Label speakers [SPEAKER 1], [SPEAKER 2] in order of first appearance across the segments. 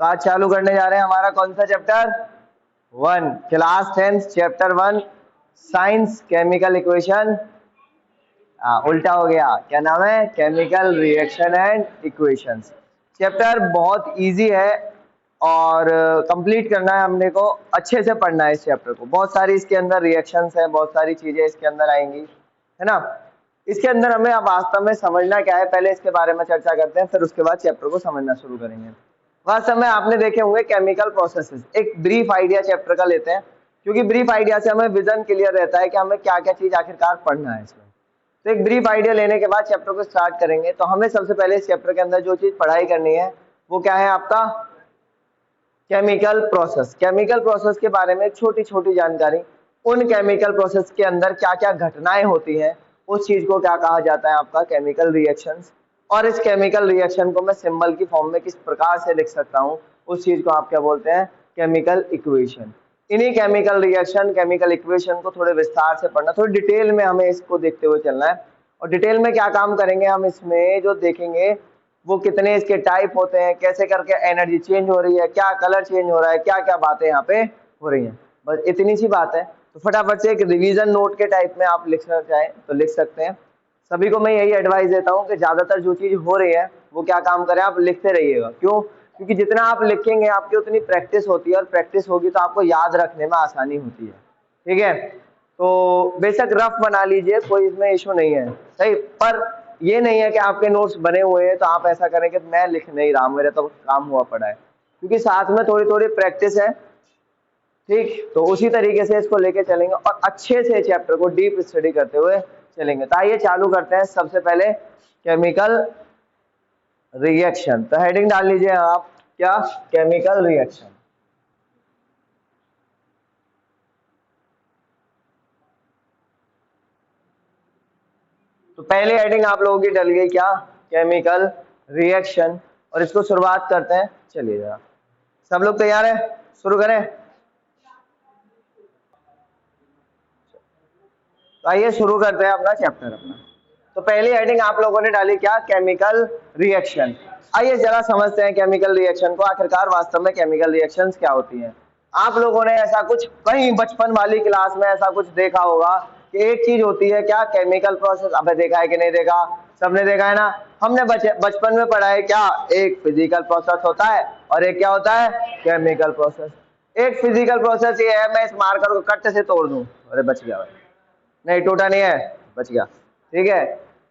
[SPEAKER 1] तो आज चालू करने जा रहे हैं हमारा कौन सा chapter 1, class 10 chapter 1 science chemical equation. उल्टा हो गया, क्या नाम है, chemical reaction and equations. Chapter बहुत इजी है और कंप्लीट करना है हमने को, अच्छे से पढ़ना है इस चैप्टर को। बहुत सारी इसके अंदर रिएक्शंस हैं, बहुत सारी चीजें इसके अंदर आएंगी, है ना। इसके अंदर हमें अब वास्तव में समझना क्या है, पहले इसके बारे में चर्चा करते हैं, फिर उसके बाद चैप्टर को समझना शुरू करेंगे। वास्तव में आपने देखे होंगे केमिकल प्रोसेसेस, एक ब्रीफ आइडिया चैप्टर का लेते हैं, क्योंकि ब्रीफ आइडिया से हमें विजन क्लियर रहता है कि हमें क्या क्या चीज आखिरकार पढ़ना है इसमें। तो एक ब्रीफ आइडिया लेने के बाद चैप्टर को स्टार्ट करेंगे। तो हमें सबसे पहले इस चैप्टर के अंदर जो चीज पढ़ाई करनी है वो क्या है, आपका केमिकल प्रोसेस। केमिकल प्रोसेस के बारे में छोटी छोटी जानकारी, उन केमिकल प्रोसेस के अंदर क्या क्या घटनाएं होती हैं, उस चीज को क्या कहा जाता है, आपका केमिकल रिएक्शंस। और इस केमिकल रिएक्शन को मैं सिंबल की फॉर्म में किस प्रकार से लिख सकता हूँ, उस चीज को आप क्या बोलते हैं, केमिकल इक्वेशन। इन्हीं केमिकल रिएक्शन, केमिकल इक्वेशन को थोड़े विस्तार से पढ़ना, थोड़ी डिटेल में हमें इसको देखते हुए चलना है। और डिटेल में क्या काम करेंगे हम इसमें, जो देखेंगे वो कितने इसके टाइप होते हैं, कैसे करके एनर्जी चेंज हो रही है, क्या कलर चेंज हो रहा है, क्या क्या बातें यहाँ पे हो रही हैं, बस इतनी सी बात है। तो फटाफट से एक रिवीजन नोट के टाइप में आप लिखना चाहें तो लिख सकते हैं। सभी को मैं यही एडवाइस देता हूँ कि ज्यादातर जो चीज हो रही है वो क्या काम करें, आप लिखते रहिएगा। क्यों? क्योंकि जितना आप लिखेंगे आपकी उतनी प्रैक्टिस होती है, और प्रैक्टिस होगी तो आपको याद रखने में आसानी होती है। ठीक है, तो बेशक रफ बना लीजिए, कोई इसमें इशू नहीं है, सही। पर ये नहीं है कि आपके नोट्स बने हुए हैं तो आप ऐसा करें कि मैं लिख नहीं रहा हूं, मेरा तो काम हुआ पड़ा है, क्योंकि साथ में थोड़ी थोड़ी प्रैक्टिस है। ठीक, तो उसी तरीके से इसको लेके चलेंगे और अच्छे से चैप्टर को डीप स्टडी करते हुए चलेंगे। तो आइए चालू करते हैं। सबसे पहले केमिकल रिएक्शन, तो हेडिंग डाल लीजिए आप, क्या, केमिकल रिएक्शन। तो पहली हेडिंग आप लोगों की डल गई, क्या, केमिकल रिएक्शन। और इसको शुरुआत करते हैं, चलिए जरा, सब लोग तैयार है, शुरू करें। तो आइए शुरू करते हैं अपना चैप्टर अपना। तो पहली हेडिंग आप लोगों ने डाली, क्या, केमिकल रिएक्शन। आइए जरा समझते हैं केमिकल रिएक्शन को, आखिरकार वास्तव में केमिकल रिएक्शंस क्या होती हैं। आप लोगों ने ऐसा कुछ कहीं बचपन वाली क्लास में ऐसा कुछ देखा होगा कि एक चीज होती है, क्या, केमिकल प्रोसेस। अबे देखा है कि नहीं देखा, सबने देखा है ना। हमने बचपन में पढ़ा है, क्या, एक फिजिकल प्रोसेस होता है और एक क्या होता है, केमिकल प्रोसेस। एक फिजिकल प्रोसेस ये है, मैं इस मार्कर को कट से तोड़ दूं, अरे बच गया भाई, नहीं टूटा नहीं है, बच गया। ठीक है,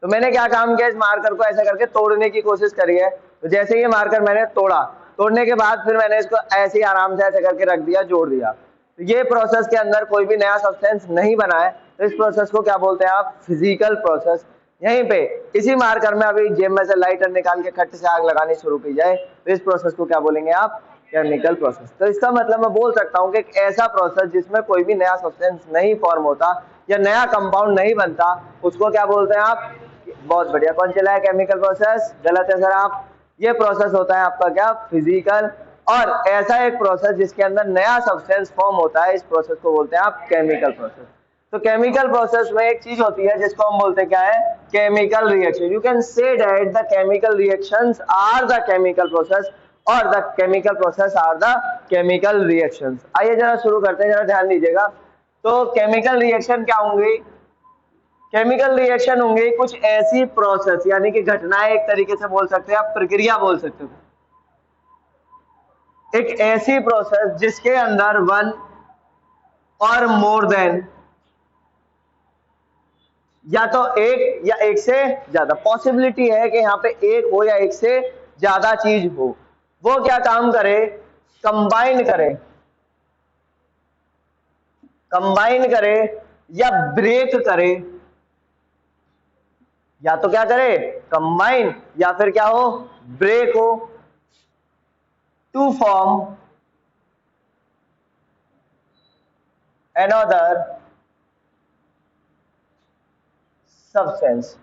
[SPEAKER 1] तो मैंने क्या काम किया, इस मार्कर को ऐसे करके तोड़ने की कोशिश करी है। तो जैसे ये मार्कर मैंने तोड़ा, तोड़ने के बाद फिर मैंने इसको ऐसे ही आराम से ऐसे करके रख दिया, जोड़ दिया। तो ये प्रोसेस के अंदर कोई भी नया सब्सटेंस नहीं बना है, तो इस प्रोसेस को क्या बोलते हैं आप, फिजिकल प्रोसेस। यहीं पे इसी मार्कर में अभी जेब में से लाइटर निकाल के खट से आग लगानी शुरू की जाए, तो इस प्रोसेस को क्या बोलेंगे आप, केमिकल प्रोसेस। तो इसका मतलब मैं बोल सकता हूँ कि एक ऐसा प्रोसेस जिसमें कोई भी नया सब्सटेंस नहीं फॉर्म होता या नया कंपाउंड नहीं बनता, उसको क्या बोलते हैं आप, बहुत बढ़िया, कौन चला है, केमिकल प्रोसेस। गलत है सर आप, ये प्रोसेस होता है आपका क्या, फिजिकल। और ऐसा एक प्रोसेस जिसके अंदर नया सब्सटेंस फॉर्म होता है, इस प्रोसेस को बोलते हैं आप केमिकल प्रोसेस। तो केमिकल प्रोसेस में एक चीज होती है जिसको हम बोलते हैं, क्या है, chemical reaction. You can say that the chemical reactions are the chemical process और the chemical process are the chemical reactions. आइए जरा शुरू करते हैं, जरा ध्यान दीजिएगा। तो केमिकल रिएक्शन क्या होंगी, केमिकल रिएक्शन होंगे कुछ ऐसी प्रोसेस, यानी कि घटनाएं, एक तरीके से बोल सकते हैं आप, प्रक्रिया बोल सकते हो, एक ऐसी प्रोसेस जिसके अंदर वन और मोर देन, या तो एक या एक से ज्यादा, पॉसिबिलिटी है कि यहाँ पे एक हो या एक से ज्यादा चीज हो, वो क्या काम करे, कंबाइन करे, कंबाइन करे या ब्रेक करे, या तो क्या करे, कंबाइन, या फिर क्या हो, ब्रेक हो, टू फॉर्म अनदर सब्सटेंस।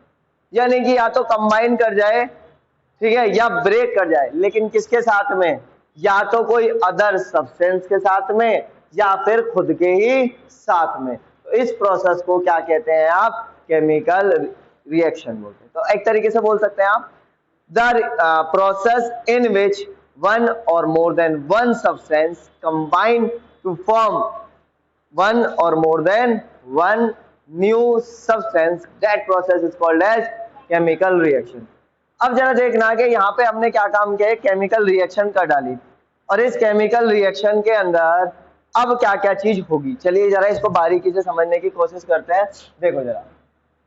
[SPEAKER 1] यानी कि या तो कंबाइन कर जाए, ठीक है, या ब्रेक कर जाए, लेकिन किसके साथ में, या तो कोई अदर सब्सटेंस के साथ में या फिर खुद के ही साथ में। तो इस प्रोसेस को क्या कहते हैं आप, केमिकल रिएक्शन बोलते हैं। तो एक तरीके से बोल सकते हैं आप, the process in which one or more than one substance combine to form one or more than one new substance, that process is called as chemical reaction. अब जरा देखना कि यहाँ पे हमने क्या काम किया है, केमिकल रिएक्शन कर डाली और इस केमिकल रिएक्शन के अंदर अब क्या क्या चीज होगी। चलिए जरा इसको बारीकी से समझने की कोशिश करते हैं। देखो जरा,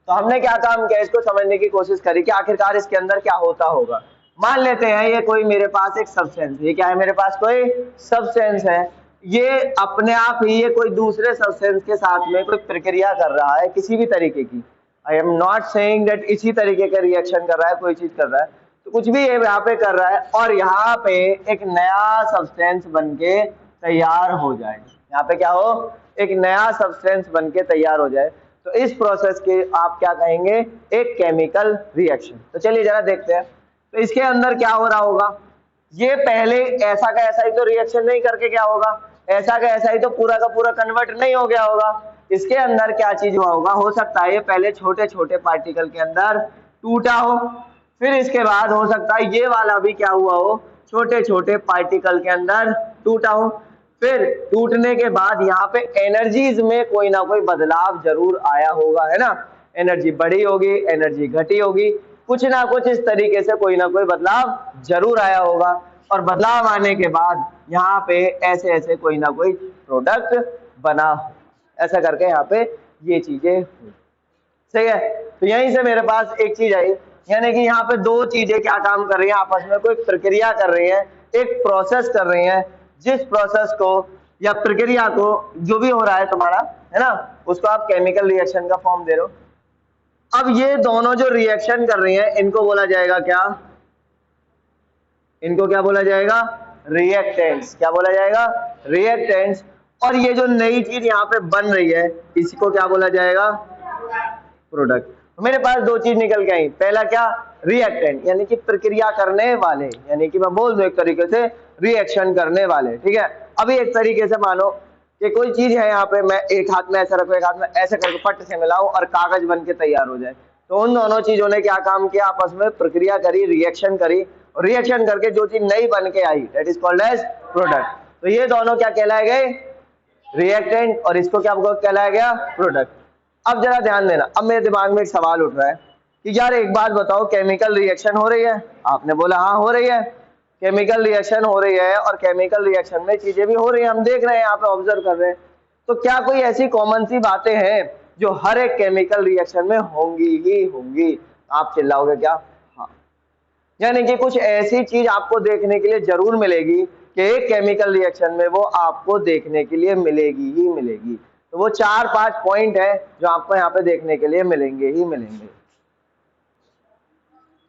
[SPEAKER 1] तो हमने क्या काम किया, इसको समझने की कोशिश करी कि आखिरकार इसके अंदर क्या होता होगा। मान लेते हैं ये कोई मेरे पास एक सब्सटेंस, ये क्या है, मेरे पास कोई सब्सटेंस है, ये अपने आप ही ये कोई दूसरे सब्सटेंस के साथ में कोई प्रक्रिया कर रहा है किसी भी तरीके की। I am not saying that इसी तरीके का रिएक्शन कर रहा है, कोई चीज कर रहा है, तो कुछ भी ये यहाँ पे कर रहा है और यहाँ पे एक नया सब्सटेंस बनके तैयार हो जाए। यहाँ पे क्या हो, एक नया सब्सटेंस बनके तैयार हो जाए, तो इस प्रोसेस के आप क्या कहेंगे, एक केमिकल रिएक्शन। तो चलिए जरा देखते हैं, तो इसके अंदर क्या हो रहा होगा, ये पहले ऐसा का ऐसा ही तो रिएक्शन नहीं करके क्या होगा, ऐसा का ऐसा ही तो पूरा का पूरा कन्वर्ट नहीं हो गया होगा। इसके अंदर क्या चीज हुआ होगा, हो सकता है ये पहले छोटे छोटे पार्टिकल के अंदर टूटा हो, फिर इसके बाद हो सकता है ये वाला भी क्या हुआ हो, छोटे छोटे पार्टिकल के अंदर टूटा हो, फिर टूटने के बाद यहाँ पे एनर्जीज में कोई ना कोई बदलाव जरूर आया होगा, है ना, एनर्जी बढ़ी होगी, एनर्जी घटी होगी, कुछ ना कुछ इस तरीके से कोई ना कोई बदलाव जरूर आया होगा और बदलाव आने के बाद यहाँ पे ऐसे ऐसे कोई ना कोई प्रोडक्ट बना, ऐसा करके यहाँ पे ये चीजें हुई। सही है, तो यहीं से मेरे पास एक चीज आई, यानी कि यहाँ पे दो चीजें क्या काम कर रही हैं, आपस में कोई प्रक्रिया कर रही है, एक प्रोसेस कर रही है, जिस प्रोसेस को या प्रक्रिया को जो भी हो रहा है तुम्हारा, है ना, उसको आप केमिकल रिएक्शन का फॉर्म दे रहे हो। अब ये दोनों जो रिएक्शन कर रही हैं इनको बोला जाएगा क्या, इनको क्या बोला जाएगा, रिएक्टेंट्स। क्या बोला जाएगा, रिएक्टेंट्स। और ये जो नई चीज यहाँ पे बन रही है इसको क्या बोला जाएगा, प्रोडक्ट। तो मेरे पास दो चीज निकल के आई, पहला क्या, रिएक्टेंट यानी कि प्रक्रिया करने वाले, यानी कि मैं बोल दूं एक तरीके से रिएक्शन करने वाले, ठीक है। अभी एक तरीके से मानो कि कोई चीज है यहाँ पे, मैं एक हाथ में ऐसा रखूं, एक हाथ में ऐसे करके फट से मिलाऊं और कागज बन के तैयार हो जाए, तो उन दोनों चीजों ने क्या काम किया, आपस में प्रक्रिया करी, रिएक्शन करी, और रिएक्शन करके जो चीज नई बन के आई that is called as product. तो ये दोनों क्या कहलाए गए, रिएक्टेंट, और इसको क्या कहलाया गया, प्रोडक्ट। अब जरा ध्यान देना, अब मेरे दिमाग में एक सवाल उठ रहा है कि यार एक बात बताओ, केमिकल रिएक्शन हो रही है, आपने बोला हाँ हो रही है, केमिकल रिएक्शन हो रही है और केमिकल रिएक्शन में चीजें भी हो रही हैं, हम देख रहे हैं, यहाँ पे ऑब्जर्व कर रहे हैं, तो क्या कोई ऐसी कॉमन सी बातें हैं जो हर एक केमिकल रिएक्शन में होंगी ही होंगी? आप चिल्लाओगे क्या, हाँ, यानी कि कुछ ऐसी चीज आपको देखने के लिए जरूर मिलेगी कि एक केमिकल रिएक्शन में वो आपको देखने के लिए मिलेगी ही मिलेगी। तो वो 4-5 पॉइंट है जो आपको यहाँ पे देखने के लिए मिलेंगे ही मिलेंगे।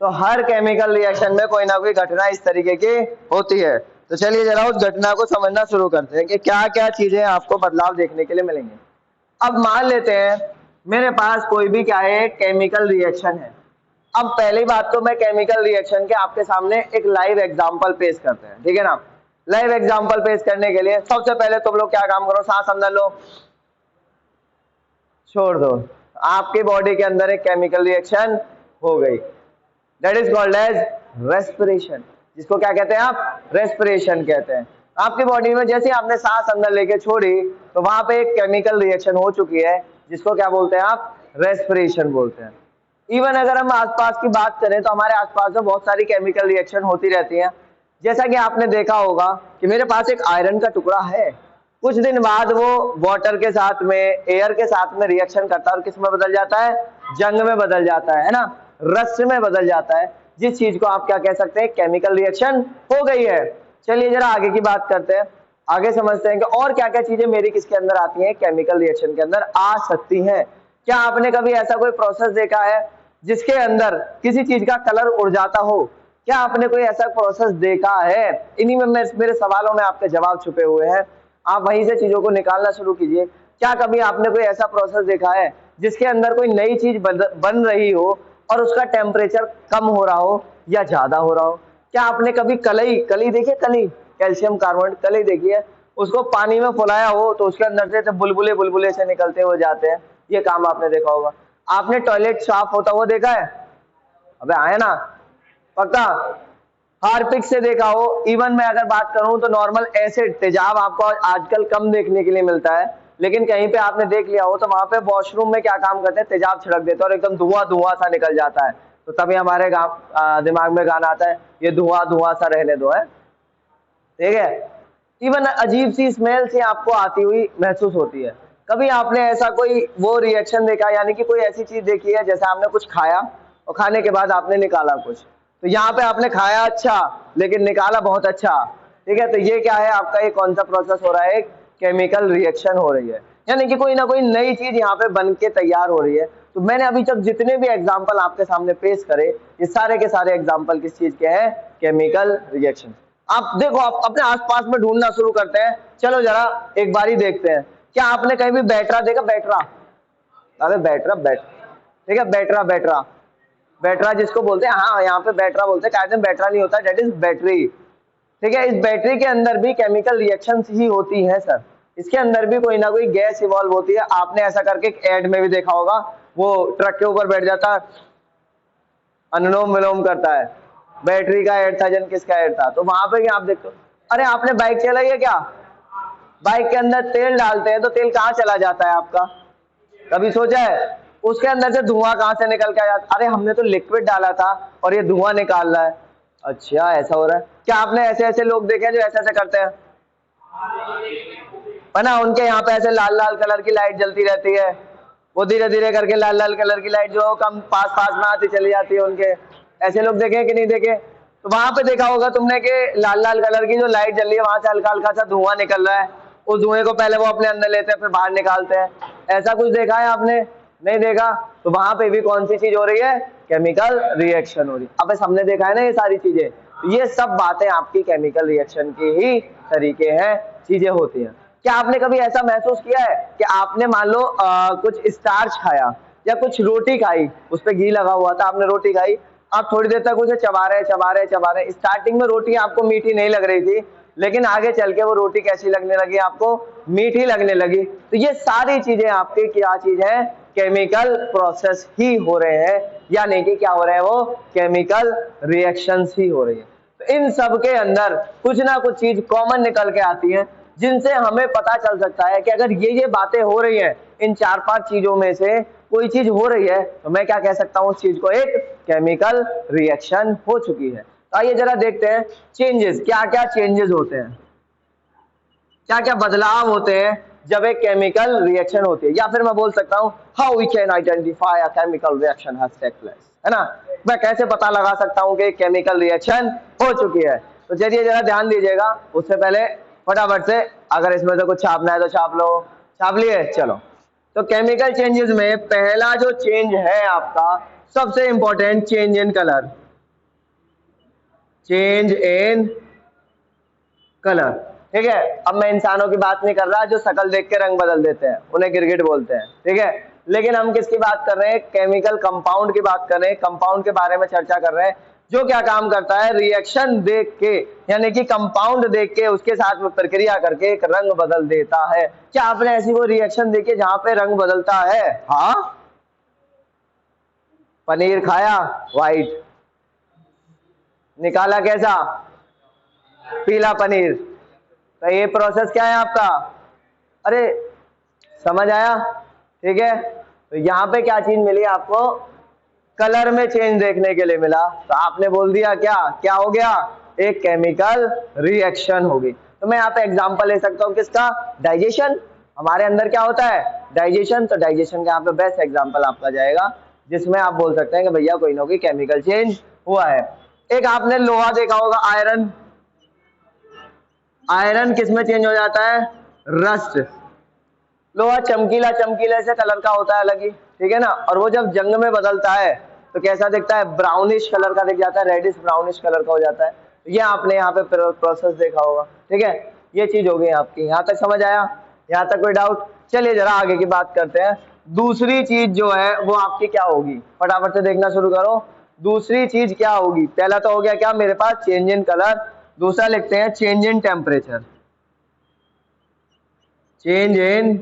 [SPEAKER 1] तो हर केमिकल रिएक्शन में कोई ना कोई घटना इस तरीके की होती है। तो चलिए जरा उस घटना को समझना शुरू करते हैं कि क्या क्या चीजें आपको बदलाव देखने के लिए मिलेंगे। अब मान लेते हैं मेरे पास कोई भी क्या है, केमिकल रिएक्शन है। अब पहली बात तो मैं केमिकल रिएक्शन के आपके सामने एक लाइव एग्जांपल पेश करते हैं, ठीक है ना। लाइव एग्जांपल पेश करने के लिए सबसे पहले तुम लोग क्या काम करो, सांस अंदर लो, छोड़ दो, आपकी बॉडी के अंदर एक केमिकल रिएक्शन हो गई, that is called as respiration. जिसको क्या कहते हैं आप, रेस्पिरेशन कहते हैं। आपकी बॉडी में जैसे आपने सांस अंदर लेके छोड़ी तो वहां पे एक केमिकल रिएक्शन हो चुकी है, जिसको क्या बोलते हैं आप, रेस्पिरेशन बोलते हैं। इवन अगर हम आसपास की बात करें तो हमारे आसपास में बहुत सारी केमिकल रिएक्शन होती रहती हैं। जैसा कि आपने देखा होगा कि मेरे पास एक आयरन का टुकड़ा है, कुछ दिन बाद वो वाटर के साथ में, एयर के साथ में रिएक्शन करता है और किस में बदल जाता है, जंग में बदल जाता है ना, रस में बदल जाता है, जिस चीज को आप क्या कह सकते हैं, केमिकल रिएक्शन हो गई है। चलिए जरा आगे की बात करते हैं, आगे समझते हैं कि और क्या क्या चीजें मेरी किसके अंदर आती हैं, केमिकल रिएक्शन के अंदर आ सकती हैं। क्या आपने कभी ऐसा कोई प्रोसेस देखा है जिसके अंदर किसी चीज का कलर उड़ जाता हो? क्या आपने कोई ऐसा प्रोसेस देखा है? इन्हीं में मेरे सवालों में आपके जवाब छुपे हुए हैं, आप वहीं से चीजों को निकालना शुरू कीजिए। क्या कभी आपने कोई ऐसा प्रोसेस देखा है जिसके अंदर कोई नई चीज बन रही हो और उसका टेम्परेचर कम हो रहा हो या ज्यादा हो रहा हो? क्या आपने कभी कली देखी, कली, कैल्शियम कार्बोनेट कली देखी है, उसको पानी में फुलाया हो तो उसके अंदर से बुलबुले से निकलते हुए जाते हैं, ये काम आपने देखा होगा। आपने टॉयलेट साफ होता हुआ देखा है? अबे आया ना, पक्का? हार्पिक से देखा हो, इवन मैं अगर बात करूं तो नॉर्मल एसिड तेजाब आपको आजकल कम देखने के लिए मिलता है, लेकिन कहीं पे आपने देख लिया हो तो वहां पे वॉशरूम में क्या काम करते हैं, तेजाब छिड़क देते हैं और एकदम धुआं धुआं सा निकल जाता है। तो तभी हमारे दिमाग में गाना आता है, ये धुआं धुआं सा रहने दो, है ठीक है। इवन अजीब सी स्मेल से आपको आती हुई महसूस होती है। कभी आपने ऐसा कोई वो रिएक्शन देखा, यानी कि कोई ऐसी चीज देखी है जैसे आपने कुछ खाया और खाने के बाद आपने निकाला कुछ, तो यहाँ पे आपने खाया अच्छा लेकिन निकाला बहुत अच्छा, ठीक है, तो ये क्या है आपका, ये कौन सा प्रोसेस हो रहा है, एक केमिकल रिएक्शन हो रही है, यानी कि कोई ना कोई नई चीज यहाँ पे बन के तैयार हो रही है। तो मैंने अभी तक जितने भी एग्जाम्पल आपके सामने पेश करे, ये सारे के सारे एग्जाम्पल किस चीज के हैं, केमिकल रिएक्शन। आप देखो, आप अपने आसपास में ढूंढना शुरू करते हैं, चलो जरा एक बारी देखते हैं, क्या आपने कहीं भी बैटरा देखा, बैटरा, अरे बैटरा ठीक है, बैटरा बैटरा बैटरा जिसको बोलते हैं, हाँ यहाँ पे बैटरा बोलते हैं, कहते हैं बैटरा नहीं होता, डेट इज बैटरी, ठीक है। इस बैटरी के अंदर भी केमिकल रिएक्शंस ही होती है सर, इसके अंदर भी कोई ना कोई गैस इवॉल्व होती है। आपने ऐसा करके एक एड में भी देखा होगा, वो ट्रक के ऊपर बैठ जाता है, अनुलोम विलोम करता है, बैटरी का एड था, जन किसका एड था, तो वहां पे आप देखते हो। अरे आपने बाइक चलाई है क्या, बाइक के अंदर तेल डालते हैं तो तेल कहाँ चला जाता है आपका, कभी सोचा है, उसके अंदर से धुआं कहाँ से निकल के आ जाता, अरे हमने तो लिक्विड डाला था और ये धुआं निकाल रहा है, अच्छा ऐसा हो रहा है क्या। आपने ऐसे ऐसे लोग देखे हैं जो ऐसे ऐसे करते हैं, है ना, उनके यहाँ पे ऐसे लाल लाल कलर की लाइट जलती रहती है, वो धीरे धीरे करके लाल लाल कलर की लाइट जो कम पास पास में आती चली जाती है उनके, ऐसे लोग देखे कि नहीं देखे। तो वहां पे देखा होगा तुमने कि लाल लाल कलर की जो लाइट जल रही है वहां से हल्का हल्का सा धुआं निकल रहा है, उस धुएं को पहले वो अपने अंदर लेते हैं फिर बाहर निकालते हैं, ऐसा कुछ देखा है आपने, नहीं देखा, तो वहां पे भी कौन सी चीज हो रही है, केमिकल रिएक्शन हो रही है। अब हमने देखा है ना ये सारी चीजें, ये सब बातें आपकी केमिकल रिएक्शन की ही तरीके हैं, चीजें होती हैं। क्या आपने कभी ऐसा महसूस किया है कि आपने मान लो कुछ स्टार्च खाया या कुछ रोटी खाई, उस पर घी लगा हुआ था, आपने रोटी खाई, आप थोड़ी देर तक उसे चबा रहे, स्टार्टिंग में रोटी आपको मीठी नहीं लग रही थी, लेकिन आगे चल के वो रोटी कैसी लगने लगी, आपको मीठी लगने लगी। तो ये सारी चीजें आपकी क्या चीज है, केमिकल प्रोसेस ही हो रहे हैं, यानी कि क्या हो रहे हैं, वो केमिकल रिएक्शंस ही हो रही है। तो इन सब के अंदर कुछ ना कुछ चीज कॉमन निकल के आती है, जिनसे हमें पता चल सकता है कि अगर ये बातें हो रही हैं, इन 4-5 चीजों में से कोई चीज हो रही है, तो मैं क्या कह सकता हूं, उस चीज को एक केमिकल रिएक्शन हो चुकी है। तो आइए जरा देखते हैं चेंजेस, क्या क्या चेंजेस होते हैं, क्या क्या बदलाव होते हैं जब एक केमिकल रिएक्शन होती है, या फिर मैं बोल सकता हूं how we can identify a chemical reaction has take place, है ना, मैं कैसे पता लगा सकता हूं कि केमिकल रिएक्शन हो चुकी है। तो चलिए जरा ध्यान दीजिएगा, उससे पहले फटाफट से अगर इसमें से कुछ छापना है तो छाप लो, छाप लिए, चलो। तो केमिकल चेंजेस में पहला जो चेंज है आपका सबसे important, change in colour, change in colour, ठीक है। अब मैं इंसानों की बात नहीं कर रहा जो शक्ल देख के रंग बदल देते हैं, उन्हें गिरगिट बोलते हैं, ठीक है, लेकिन हम किसकी बात कर रहे हैं, केमिकल कंपाउंड की बात कर रहे हैं, कंपाउंड के बारे में चर्चा कर रहे हैं, जो क्या काम करता है, रिएक्शन देख के, यानी कि कंपाउंड देख के उसके साथ में प्रक्रिया करके एक रंग बदल देता है। क्या आपने ऐसी वो रिएक्शन देखी जहां पे रंग बदलता है, हाँ, पनीर खाया व्हाइट, निकाला कैसा, पीला पनीर, तो ये प्रोसेस क्या है आपका, अरे समझ आया, ठीक है। तो यहाँ पे क्या चीज मिली आपको, कलर में चेंज देखने के लिए मिला, तो आपने बोल दिया क्या, क्या हो गया, एक केमिकल रिएक्शन होगी। तो मैं यहाँ पे एग्जांपल ले सकता हूँ किसका, डाइजेशन, हमारे अंदर क्या होता है, डाइजेशन, तो डाइजेशन का यहाँ पे बेस्ट एग्जांपल आपका जाएगा, जिसमें आप बोल सकते हैं कि भैया कोई ना कोई केमिकल चेंज हुआ है। एक आपने लोहा देखा होगा, आयरन, आयरन किस में चेंज हो जाता है, रस्ट, लोहा चमकीला चमकीले से कलर का होता है अलग ही, ठीक है ना, और वो जब जंग में बदलता है तो कैसा दिखता है, ब्राउनिश कलर का दिख जाता है, रेडिश ब्राउनिश कलर का हो जाता है। ये आपने यहाँ पे प्रोसेस देखा होगा, ठीक है, ये चीज हो गई आपकी, यहाँ तक समझ आया, यहाँ तक कोई डाउट, चलिए जरा आगे की बात करते हैं। दूसरी चीज जो है वो आपकी क्या होगी, फटाफट से देखना शुरू करो, दूसरी चीज क्या होगी, पहला तो हो गया क्या मेरे पास, चेंज इन कलर, दूसरा लिखते हैं change in temperature, change in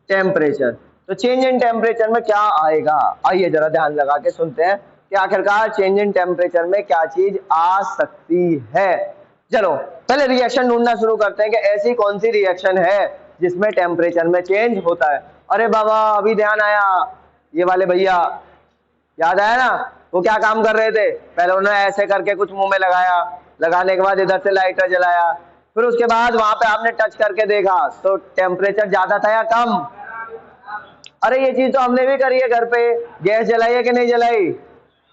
[SPEAKER 1] temperature. तो चेंज इन टेम्परेचर में क्या आएगा, आइए जरा ध्यान लगा के सुनते हैं, कि आखिरकार चेंज इन टेम्परेचर में क्या चीज आ सकती है। चलो पहले रिएक्शन ढूंढना शुरू करते हैं कि ऐसी कौन सी रिएक्शन है जिसमें टेम्परेचर में चेंज होता है। अरे बाबा अभी ध्यान आया, ये वाले भैया याद आया ना, वो क्या काम कर रहे थे, पहले उन्होंने ऐसे करके कुछ मुंह में लगाया, लगाने के बाद इधर से लाइटर जलाया, फिर उसके बाद वहां पे आपने टच करके देखा तो टेम्परेचर ज्यादा था या कम। अरे ये चीज तो हमने भी करी है घर पे, गैस जलाई है कि नहीं जलाई,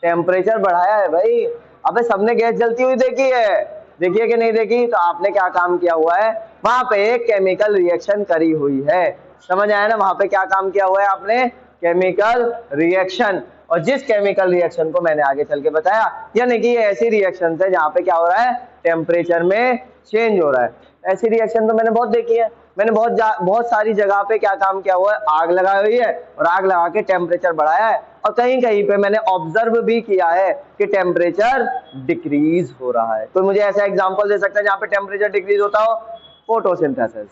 [SPEAKER 1] टेम्परेचर बढ़ाया है भाई। अबे सबने गैस जलती हुई देखी है, देखिए कि नहीं देखी, तो आपने क्या काम किया हुआ है, वहां पे एक केमिकल रिएक्शन करी हुई है। समझ आया ना, वहां पे क्या काम किया हुआ है आपने, केमिकल रिएक्शन। और जिस केमिकल रिएक्शन को मैंने आगे चल के बताया, यानी कि ये ऐसी रिएक्शन है जहां पे क्या हो रहा है, टेम्परेचर में चेंज हो रहा है। ऐसी रिएक्शन तो मैंने बहुत देखी है, मैंने बहुत सारी जगह पे क्या काम किया हुआ है, आग लगाई हुई है और आग लगा के टेम्परेचर बढ़ाया है, और कहीं कहीं पे मैंने ऑब्जर्व भी किया है कि टेम्परेचर डिक्रीज हो रहा है। तो मुझे ऐसा एग्जांपल दे सकता है जहां पे टेम्परेचर डिक्रीज होता हो, फोटोसिंथेसिस।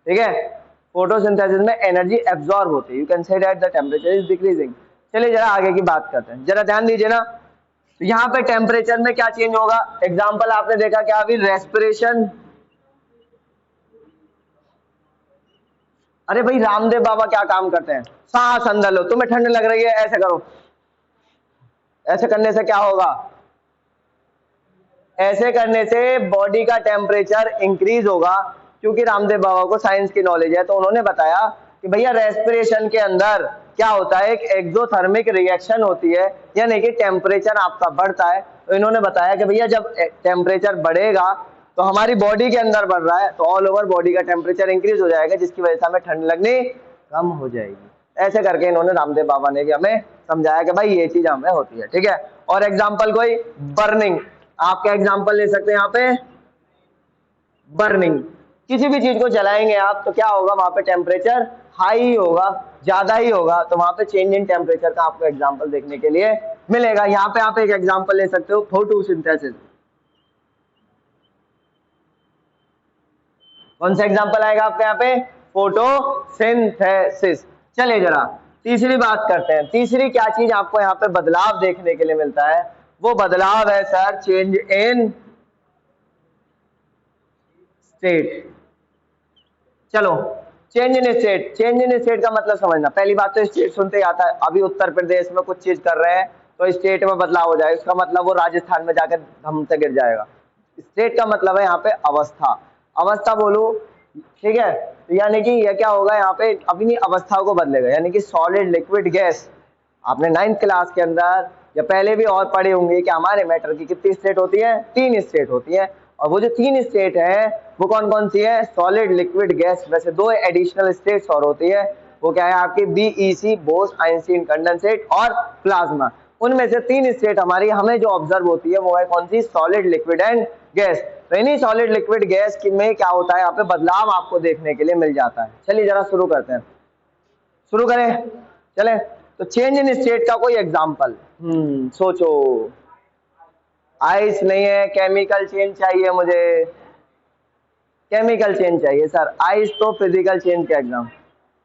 [SPEAKER 1] ठीक है, फोटोसिंथेसिस में एनर्जी एब्जॉर्ब होती है, you can say that the temperature is decreasing. चलिए जरा आगे की बात करते हैं, जरा ध्यान दीजिए ना, तो यहाँ पे टेम्परेचर में क्या चेंज होगा। एग्जाम्पल आपने देखा क्या अभी, रेस्पिरेशन। अरे भाई रामदेव बाबा क्या काम करते हैं, सांस अंदर लो, तुम्हें ठंड लग रही है ऐसे करो, ऐसे करने से क्या होगा, ऐसे करने से बॉडी का टेम्परेचर इंक्रीज होगा। क्योंकि रामदेव बाबा को साइंस की नॉलेज है, तो उन्होंने बताया कि भैया रेस्पिरेशन के अंदर क्या होता है, एक एक्सोथर्मिक रिएक्शन होती है, यानी कि टेम्परेचर आपका बढ़ता है। तो इन्होंने बताया कि भैया जब टेम्परेचर बढ़ेगा तो हमारी बॉडी के अंदर बढ़ रहा है, तो ऑल ओवर बॉडी का टेम्परेचर इंक्रीज हो जाएगा, जिसकी वजह से हमें ठंड लगनी कम हो जाएगी। ऐसे करके इन्होंने रामदेव बाबा ने भी हमें समझाया कि भाई ये चीज हमें होती है। ठीक है, और एग्जाम्पल कोई, बर्निंग, आपका एग्जाम्पल ले सकते हैं यहाँ पे, बर्निंग, किसी भी चीज को जलाएंगे आप तो क्या होगा, वहां पे टेम्परेचर हाई होगा, ज्यादा ही होगा, तो वहां पे चेंज इन टेम्परेचर का आपको एग्जांपल देखने के लिए मिलेगा। यहाँ पे आप एक एग्जांपल ले सकते हो, फोटोसिंथेसिस। कौन सा एग्जांपल आएगा आपके यहाँ पे, फोटोसिंथेसिस। चलिए जरा तीसरी बात करते हैं, तीसरी क्या चीज आपको यहाँ पे बदलाव देखने के लिए मिलता है, वो बदलाव है सर चेंज इन स्टेट। चलो change in state, change in state का मतलब समझना, पहली बात तो स्टेट सुनते ही आता है, अभी उत्तर प्रदेश में कुछ चीज कर रहे हैं तो स्टेट में बदलाव हो जाएगा, इसका मतलब वो राजस्थान में जाकर धम से गिर जाएगा। स्टेट का मतलब है यहाँ पे अवस्था, अवस्था बोलो, ठीक है, तो यानी कि यह क्या होगा यहाँ पे, अपनी अवस्था को बदलेगा, यानी कि सॉलिड लिक्विड गैस। आपने 9th क्लास के अंदर या पहले भी और पढ़े होंगे कि हमारे मैटर की कितनी स्टेट होती है, 3 स्टेट होती है, और वो जो 3 स्टेट है वो कौन कौन सी है, सॉलिड लिक्विड गैस। वैसे 2 एडिशनल स्टेट्स और होती है, वो क्या है आपकी बीईसी, बोस आइंस्टीन कंडेंसेट और प्लाज्मा। उनमें से 3 स्टेट हमारी हमें जो ऑब्जर्व होती है वो है कौन सी, सॉलिड लिक्विड एंड गैस। तो इन्हीं सॉलिड लिक्विड गैस में क्या होता है, यहाँ पे बदलाव आपको देखने के लिए मिल जाता है। चलिए जरा शुरू करते हैं, शुरू करें, चले। तो चेंज इन स्टेट का कोई एग्जाम्पल, सोचो, आइस नहीं है, केमिकल चेंज चाहिए मुझे, केमिकल चेंज चाहिए सर, आइस तो फिजिकल चेंज का एग्जाम।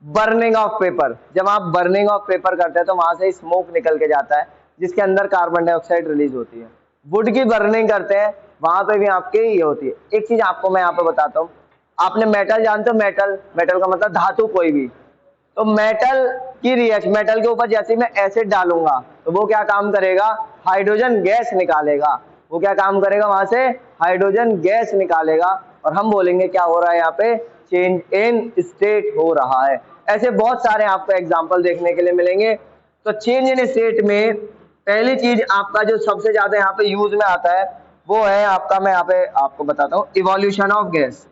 [SPEAKER 1] बर्निंग ऑफ पेपर, जब आप बर्निंग ऑफ पेपर करते हैं तो वहां से स्मोक निकल के जाता है जिसके अंदर कार्बन डाइऑक्साइड रिलीज होती है। वुड की बर्निंग करते हैं, वहां पे भी आपके ये होती है। एक चीज आपको मैं यहाँ पे बताता हूँ, आपने मेटल जानते हो, मेटल, मेटल का मतलब धातु कोई भी, तो मेटल की रिएक्शन, मेटल के ऊपर जैसे मैं एसिड डालूंगा तो वो क्या काम करेगा, हाइड्रोजन गैस निकालेगा, वो क्या काम करेगा, वहां से हाइड्रोजन गैस निकालेगा, और हम बोलेंगे क्या हो रहा है यहाँ पे, चेंज इन स्टेट हो रहा है। ऐसे बहुत सारे आपको एग्जांपल देखने के लिए मिलेंगे। तो चेंज इन स्टेट में पहली चीज आपका जो सबसे ज्यादा यहाँ पे यूज में आता है वो है आपका, मैं यहाँ पे आपको बताता हूँ, evolution of gas.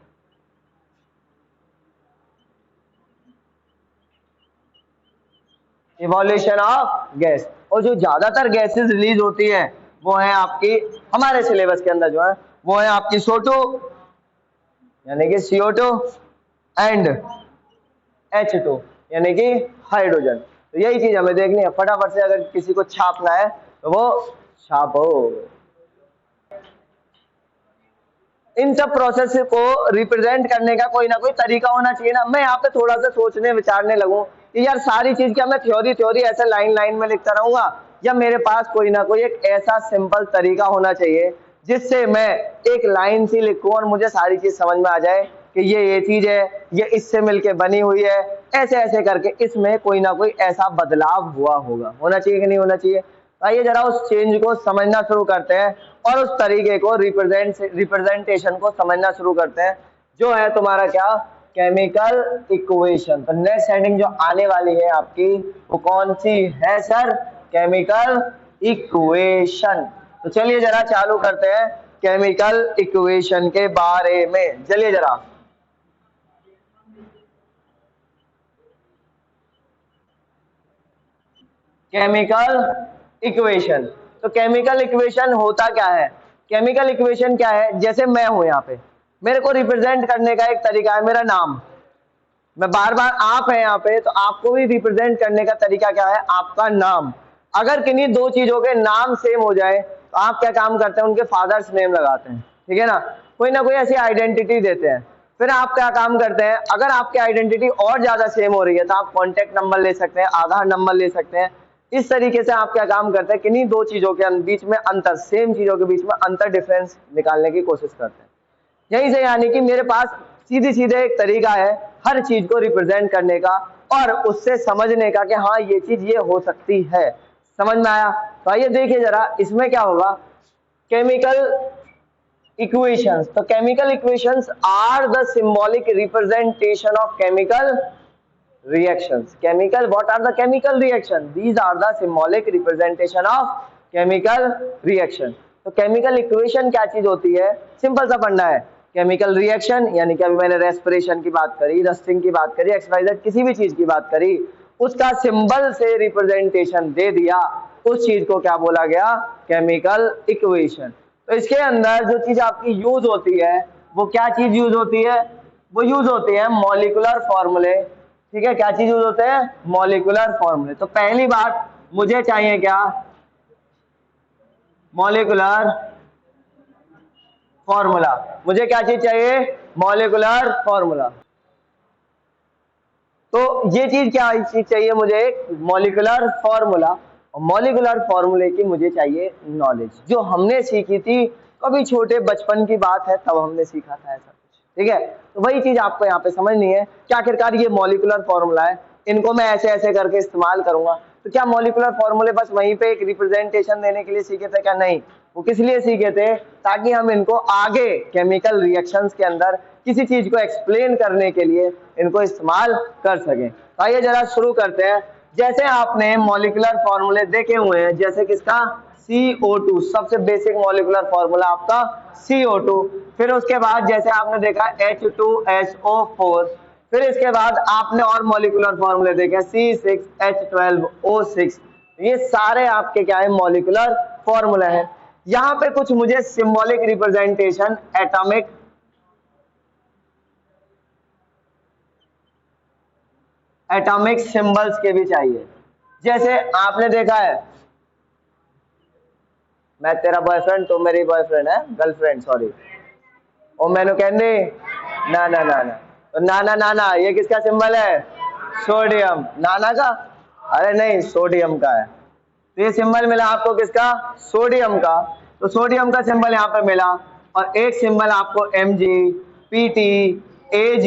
[SPEAKER 1] Evolution of gas, और जो ज्यादातर गैसेस रिलीज होती है वो है आपकी हमारे सिलेबस के अंदर जो है वो है आपकी CO2 यानी कि CO2 एंड H2 यानी कि हाइड्रोजन। तो यही चीज हमें देखनी है, फटाफट से अगर किसी को छापना है तो वो छापो। इन सब प्रोसेस को रिप्रेजेंट करने का कोई ना कोई तरीका होना चाहिए ना। मैं यहाँ पे थोड़ा सा सोचने विचारने लगूं कि यार सारी चीज क्या मैं थ्योरी ऐसे लाइन लाइन में लिखता रहूंगा, या मेरे पास कोई ना कोई एक ऐसा सिंपल तरीका होना चाहिए जिससे मैं एक लाइन सी लिखूं और मुझे सारी चीज समझ में आ जाए कि ये चीज है, ये इससे मिलके बनी हुई है, ऐसे ऐसे करके इसमें कोई ना कोई ऐसा बदलाव हुआ होगा, होना चाहिए कि नहीं होना चाहिए। आइए जरा उस चेंज को समझना शुरू करते हैं और उस तरीके को रिप्रेजेंटेशन को समझना शुरू करते हैं, जो है तुम्हारा क्या, केमिकल इक्वेशन। तो नेक्स्ट हेडिंग जो आने वाली है आपकी वो कौन सी है सर, केमिकल इक्वेशन। तो चलिए जरा चालू करते हैं केमिकल इक्वेशन के बारे में, चलिए जरा। केमिकल इक्वेशन, तो केमिकल इक्वेशन होता क्या है, केमिकल इक्वेशन क्या है, जैसे मैं हूं यहाँ पे, मेरे को रिप्रेजेंट करने का एक तरीका है मेरा नाम, मैं बार बार आप है यहाँ पे, तो आपको भी रिप्रेजेंट करने का तरीका क्या है, आपका नाम। अगर किन्हीं दो चीजों के नाम सेम हो जाए तो आप क्या काम करते हैं, उनके फादर्स नेम लगाते हैं, ठीक है ना कोई ऐसी आइडेंटिटी देते हैं। फिर आप क्या काम करते हैं, अगर आपकी आइडेंटिटी और ज्यादा सेम हो रही है तो आप कॉन्टेक्ट नंबर ले सकते हैं, आधार नंबर ले सकते हैं। इस तरीके से आप क्या काम करते हैं, किन्हीं दो चीजों के बीच में अंतर, सेम चीजों के बीच में अंतर, डिफरेंस निकालने की कोशिश करते हैं। यहीं से यानी कि मेरे पास सीधे सीधे एक तरीका है हर चीज को रिप्रेजेंट करने का और उससे समझने का कि हाँ ये चीज ये हो सकती है। समझ में आया? तो आइए देखिए जरा इसमें क्या होगा, केमिकल इक्वेशंस। तो chemical equations are the symbolic representation of chemical reactions. Chemical, what are the chemical reaction? These are the symbolic representation of chemical reaction. तो केमिकल इक्वेशन क्या चीज होती है, सिंपल सा फंडा है, केमिकल रिएक्शन यानी कि अभी मैंने रेस्पिरेशन की बात करी, रस्टिंग की बात करी, एक्सवाइजेड किसी भी चीज की बात करी, उसका सिंबल से रिप्रेजेंटेशन दे दिया, उस चीज को क्या बोला गया, केमिकल इक्वेशन। तो इसके अंदर जो चीज आपकी यूज होती है वो क्या चीज यूज होती है, वो यूज होती है मॉलिक्यूलर फॉर्मूले, ठीक है। क्या चीज यूज होते हैं, मॉलिक्यूलर फॉर्मूले। तो पहली बात मुझे चाहिए क्या, मॉलिक्यूलर फॉर्मूला। मुझे क्या चीज चाहिए, मॉलिक्यूलर फॉर्मूला। तो ये चीज क्या चीज चाहिए मुझे, एक मॉलिक्यूलर फॉर्मूला, और मॉलिक्यूलर फॉर्मूले की मुझे चाहिए नॉलेज, जो हमने सीखी थी कभी छोटे बचपन की बात है तब हमने सीखा था ऐसा कुछ, ठीक है। तो वही चीज आपको यहाँ पे समझनी है कि आखिरकार ये मॉलिक्यूलर फॉर्मूला है, इनको मैं ऐसे ऐसे करके इस्तेमाल करूंगा। तो क्या मॉलिक्यूलर फॉर्मूले बस वहीं पे एक रिप्रेजेंटेशन देने के लिए सीखे थे क्या, नहीं, वो किस लिए सीखे थे, ताकि हम इनको आगे केमिकल रिएक्शंस के अंदर किसी चीज को एक्सप्लेन करने के लिए इनको इस्तेमाल कर सकें। तो आइए जरा शुरू करते हैं। जैसे आपने मॉलिक्यूलर फॉर्मूले देखे हुए हैं, जैसे किसका, CO2, सबसे बेसिक मॉलिक्यूलर फॉर्मूला आपका CO2। फिर उसके बाद जैसे आपने देखा H2SO4, फिर इसके बाद आपने और मॉलिक्यूलर फॉर्मूले देखे C6H12O6। ये सारे आपके क्या है, मॉलिक्यूलर फॉर्मूला है। यहां पे कुछ मुझे सिंबॉलिक रिप्रेजेंटेशन एटॉमिक सिंबल्स के भी चाहिए। जैसे आपने देखा है, मैं तेरा बॉयफ्रेंड, तो मेरी बॉयफ्रेंड है, गर्लफ्रेंड सॉरी, ओ मैंने कहने ना ना ना ना, तो नाना नाना ये किसका सिंबल है, सोडियम, नाना का, अरे नहीं सोडियम का है। तो ये सिंबल मिला आपको किसका, सोडियम का। तो सोडियम का सिंबल यहाँ पे मिला, और एक सिंबल आपको Mg, Pt, Ag,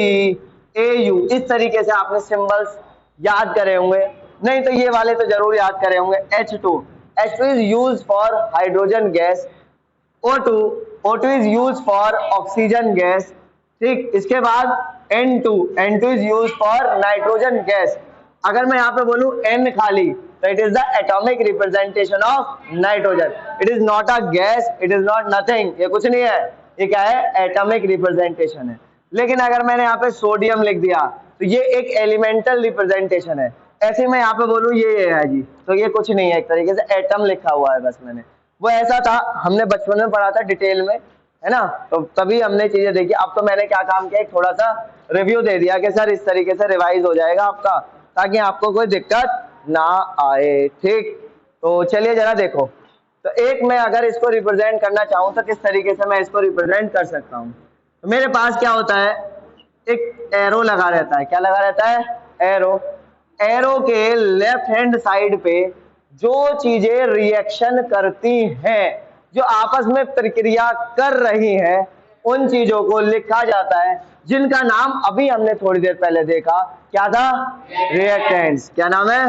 [SPEAKER 1] Au, इस तरीके से आपने सिंबल्स याद करे होंगे, नहीं तो ये वाले तो जरूर याद करे होंगे। H2 is used for hydrogen gas, O2 is used for oxygen gas, ठीक। इसके बाद N2 is used for nitrogen gas. अगर मैं यहाँ पे बोलूं N खाली, तो it is the atomic representation of nitrogen, it is not a gas, it is not nothing, ये कुछ नहीं है, ये क्या है, एटॉमिक रिप्रेजेंटेशन है। लेकिन अगर मैंने यहाँ पे सोडियम लिख दिया तो ये एक एलिमेंटल रिप्रेजेंटेशन है। ऐसे मैं यहाँ पे बोलूं ये है जी, तो ये कुछ नहीं है, एक तरीके से एटम लिखा हुआ है बस मैंने, वो ऐसा था, हमने बचपन में पढ़ा था डिटेल में, है ना, तो तभी हमने चीजें देखी। अब तो मैंने क्या काम किया, एक थोड़ा सा रिव्यू दे दिया कि सर इस तरीके से रिवाइज हो जाएगा आपका, ताकि आपको कोई दिक्कत ना आए, ठीक। तो चलिए जरा देखो, तो एक मैं अगर इसको रिप्रेजेंट करना चाहूं तो किस तरीके से मैं इसको रिप्रेजेंट कर सकता हूं। तो मेरे पास क्या होता है, एक एरो लगा रहता है, क्या लगा रहता है, एरो। एरो के लेफ्ट हैंड साइड पे जो चीजें रिएक्शन करती हैं, जो आपस में प्रक्रिया कर रही हैं, उन चीजों को लिखा जाता है, जिनका नाम अभी हमने थोड़ी देर पहले देखा, क्या था? रिएक्टेंट्स। क्या नाम है?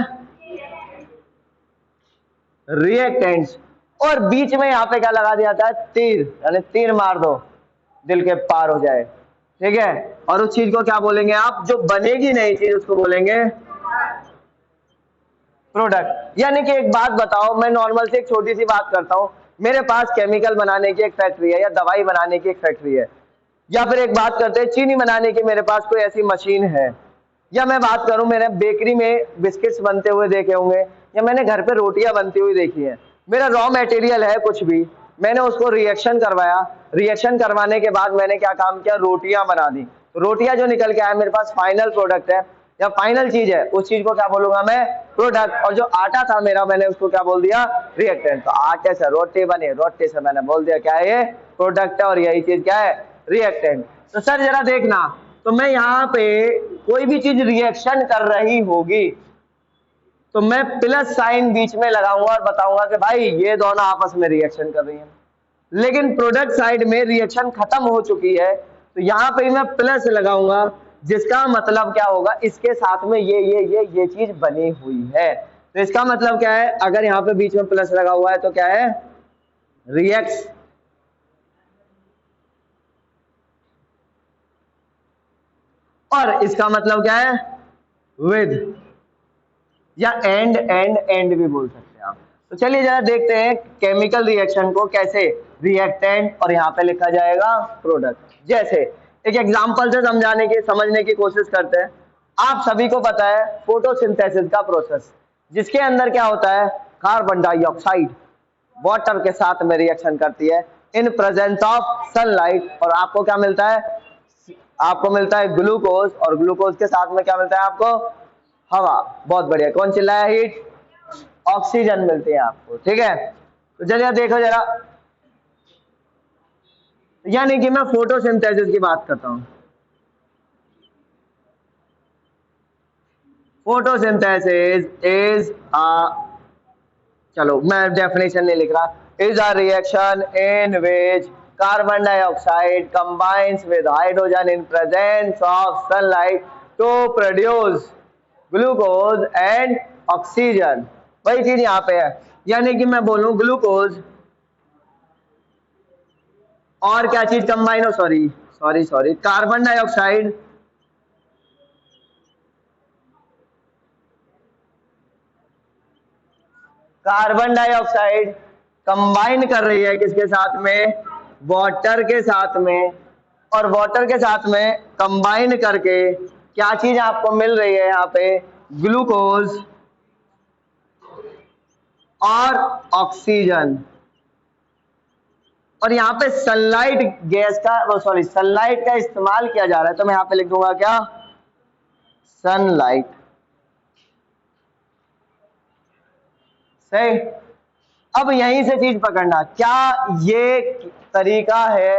[SPEAKER 1] रिएक्टेंट्स। और बीच में यहां पे क्या लगा दिया जाता है? तीर, यानी तीर मार दो दिल के पार हो जाए, ठीक है। और उस चीज को क्या बोलेंगे आप? जो बनेगी नई चीज, उसको बोलेंगे प्रोडक्ट। यानी कि एक बात बताओ, मैं नॉर्मल से एक छोटी सी बात करता हूं, मेरे पास केमिकल बनाने की एक फैक्ट्री है, या दवाई बनाने की एक फैक्ट्री है, या फिर एक बात करते हैं चीनी बनाने की मेरे पास कोई ऐसी मशीन है, या मैं बात करूं मैंने बेकरी में बिस्किट्स बनते हुए देखे होंगे, या मैंने घर पे रोटियां बनती हुई देखी है। मेरा रॉ मटेरियल है कुछ भी, मैंने उसको रिएक्शन करवाया, रिएक्शन करवाने के बाद मैंने क्या काम किया? रोटियां बना दी। रोटियां जो निकल के आया मेरे पास फाइनल प्रोडक्ट है, या फाइनल चीज है, उस चीज को क्या बोलूंगा मैं? प्रोडक्ट। और जो आटा था मेरा, मैंने उसको क्या बोल दिया? रिएक्टेंट। तो आटे से रोटी बनी, रोटी से मैंने बोल दिया क्या है? ये प्रोडक्ट है, और यही चीज क्या है? रिएक्टेंट। तो सर जरा देखना, तो मैं यहाँ पे कोई भी चीज रिएक्शन कर रही होगी तो मैं प्लस साइन बीच में लगाऊंगा और बताऊंगा कि भाई ये दोनों आपस में रिएक्शन कर रही हैं। लेकिन प्रोडक्ट साइड में रिएक्शन खत्म हो चुकी है, तो यहाँ पे मैं प्लस लगाऊंगा, जिसका मतलब क्या होगा? इसके साथ में ये चीज बनी हुई है। तो इसका मतलब क्या है? अगर यहाँ पे बीच में प्लस लगा हुआ है तो क्या है? रिएक्ट्स। और इसका मतलब क्या है? विद, या एंड भी बोल सकते हैं आप। तो चलिए जरा देखते हैं केमिकल रिएक्शन को कैसे रिएक्टेंट और यहाँ पे लिखा जाएगा प्रोडक्ट। जैसे एक एग्जांपल से समझने की कोशिश करते हैं। आप सभी को पता है फोटोसिंथेसिस का प्रोसेस, जिसके अंदर क्या होता है? कार्बन डाइऑक्साइड वाटर के साथ में रिएक्शन करती है इन प्रेजेंस ऑफ सनलाइट, और आपको क्या मिलता है? आपको मिलता है ग्लूकोज, और ग्लूकोज के साथ में क्या मिलता है आपको? हवा। बहुत बढ़िया। कौन चिल्लाया? हीट। ऑक्सीजन मिलती है आपको, ठीक है। तो चलिए देखो जरा, यानी कि मैं फोटोसिंथेसिस की बात करता हूं। फोटोसिंथेसिस इज चलो मैं डेफिनेशन नहीं लिख रहा, is a reaction in which carbon dioxide combines with hydrogen in presence of sunlight to produce glucose and oxygen. वही चीज यहाँ पे है, यानी कि मैं बोलूं ग्लूकोज और क्या चीज कंबाइन हो? सॉरी कार्बन डाइऑक्साइड कंबाइन कर रही है किसके साथ में? वाटर के साथ में। और वाटर के साथ में कंबाइन करके क्या चीज आपको मिल रही है यहाँ पे? ग्लूकोज और ऑक्सीजन। और यहाँ पे सनलाइट गैस का सनलाइट का इस्तेमाल किया जा रहा है, तो मैं यहाँ पे लिख दूंगा क्या? सनलाइट। सही। अब यहीं से चीज पकड़ना, क्या ये तरीका है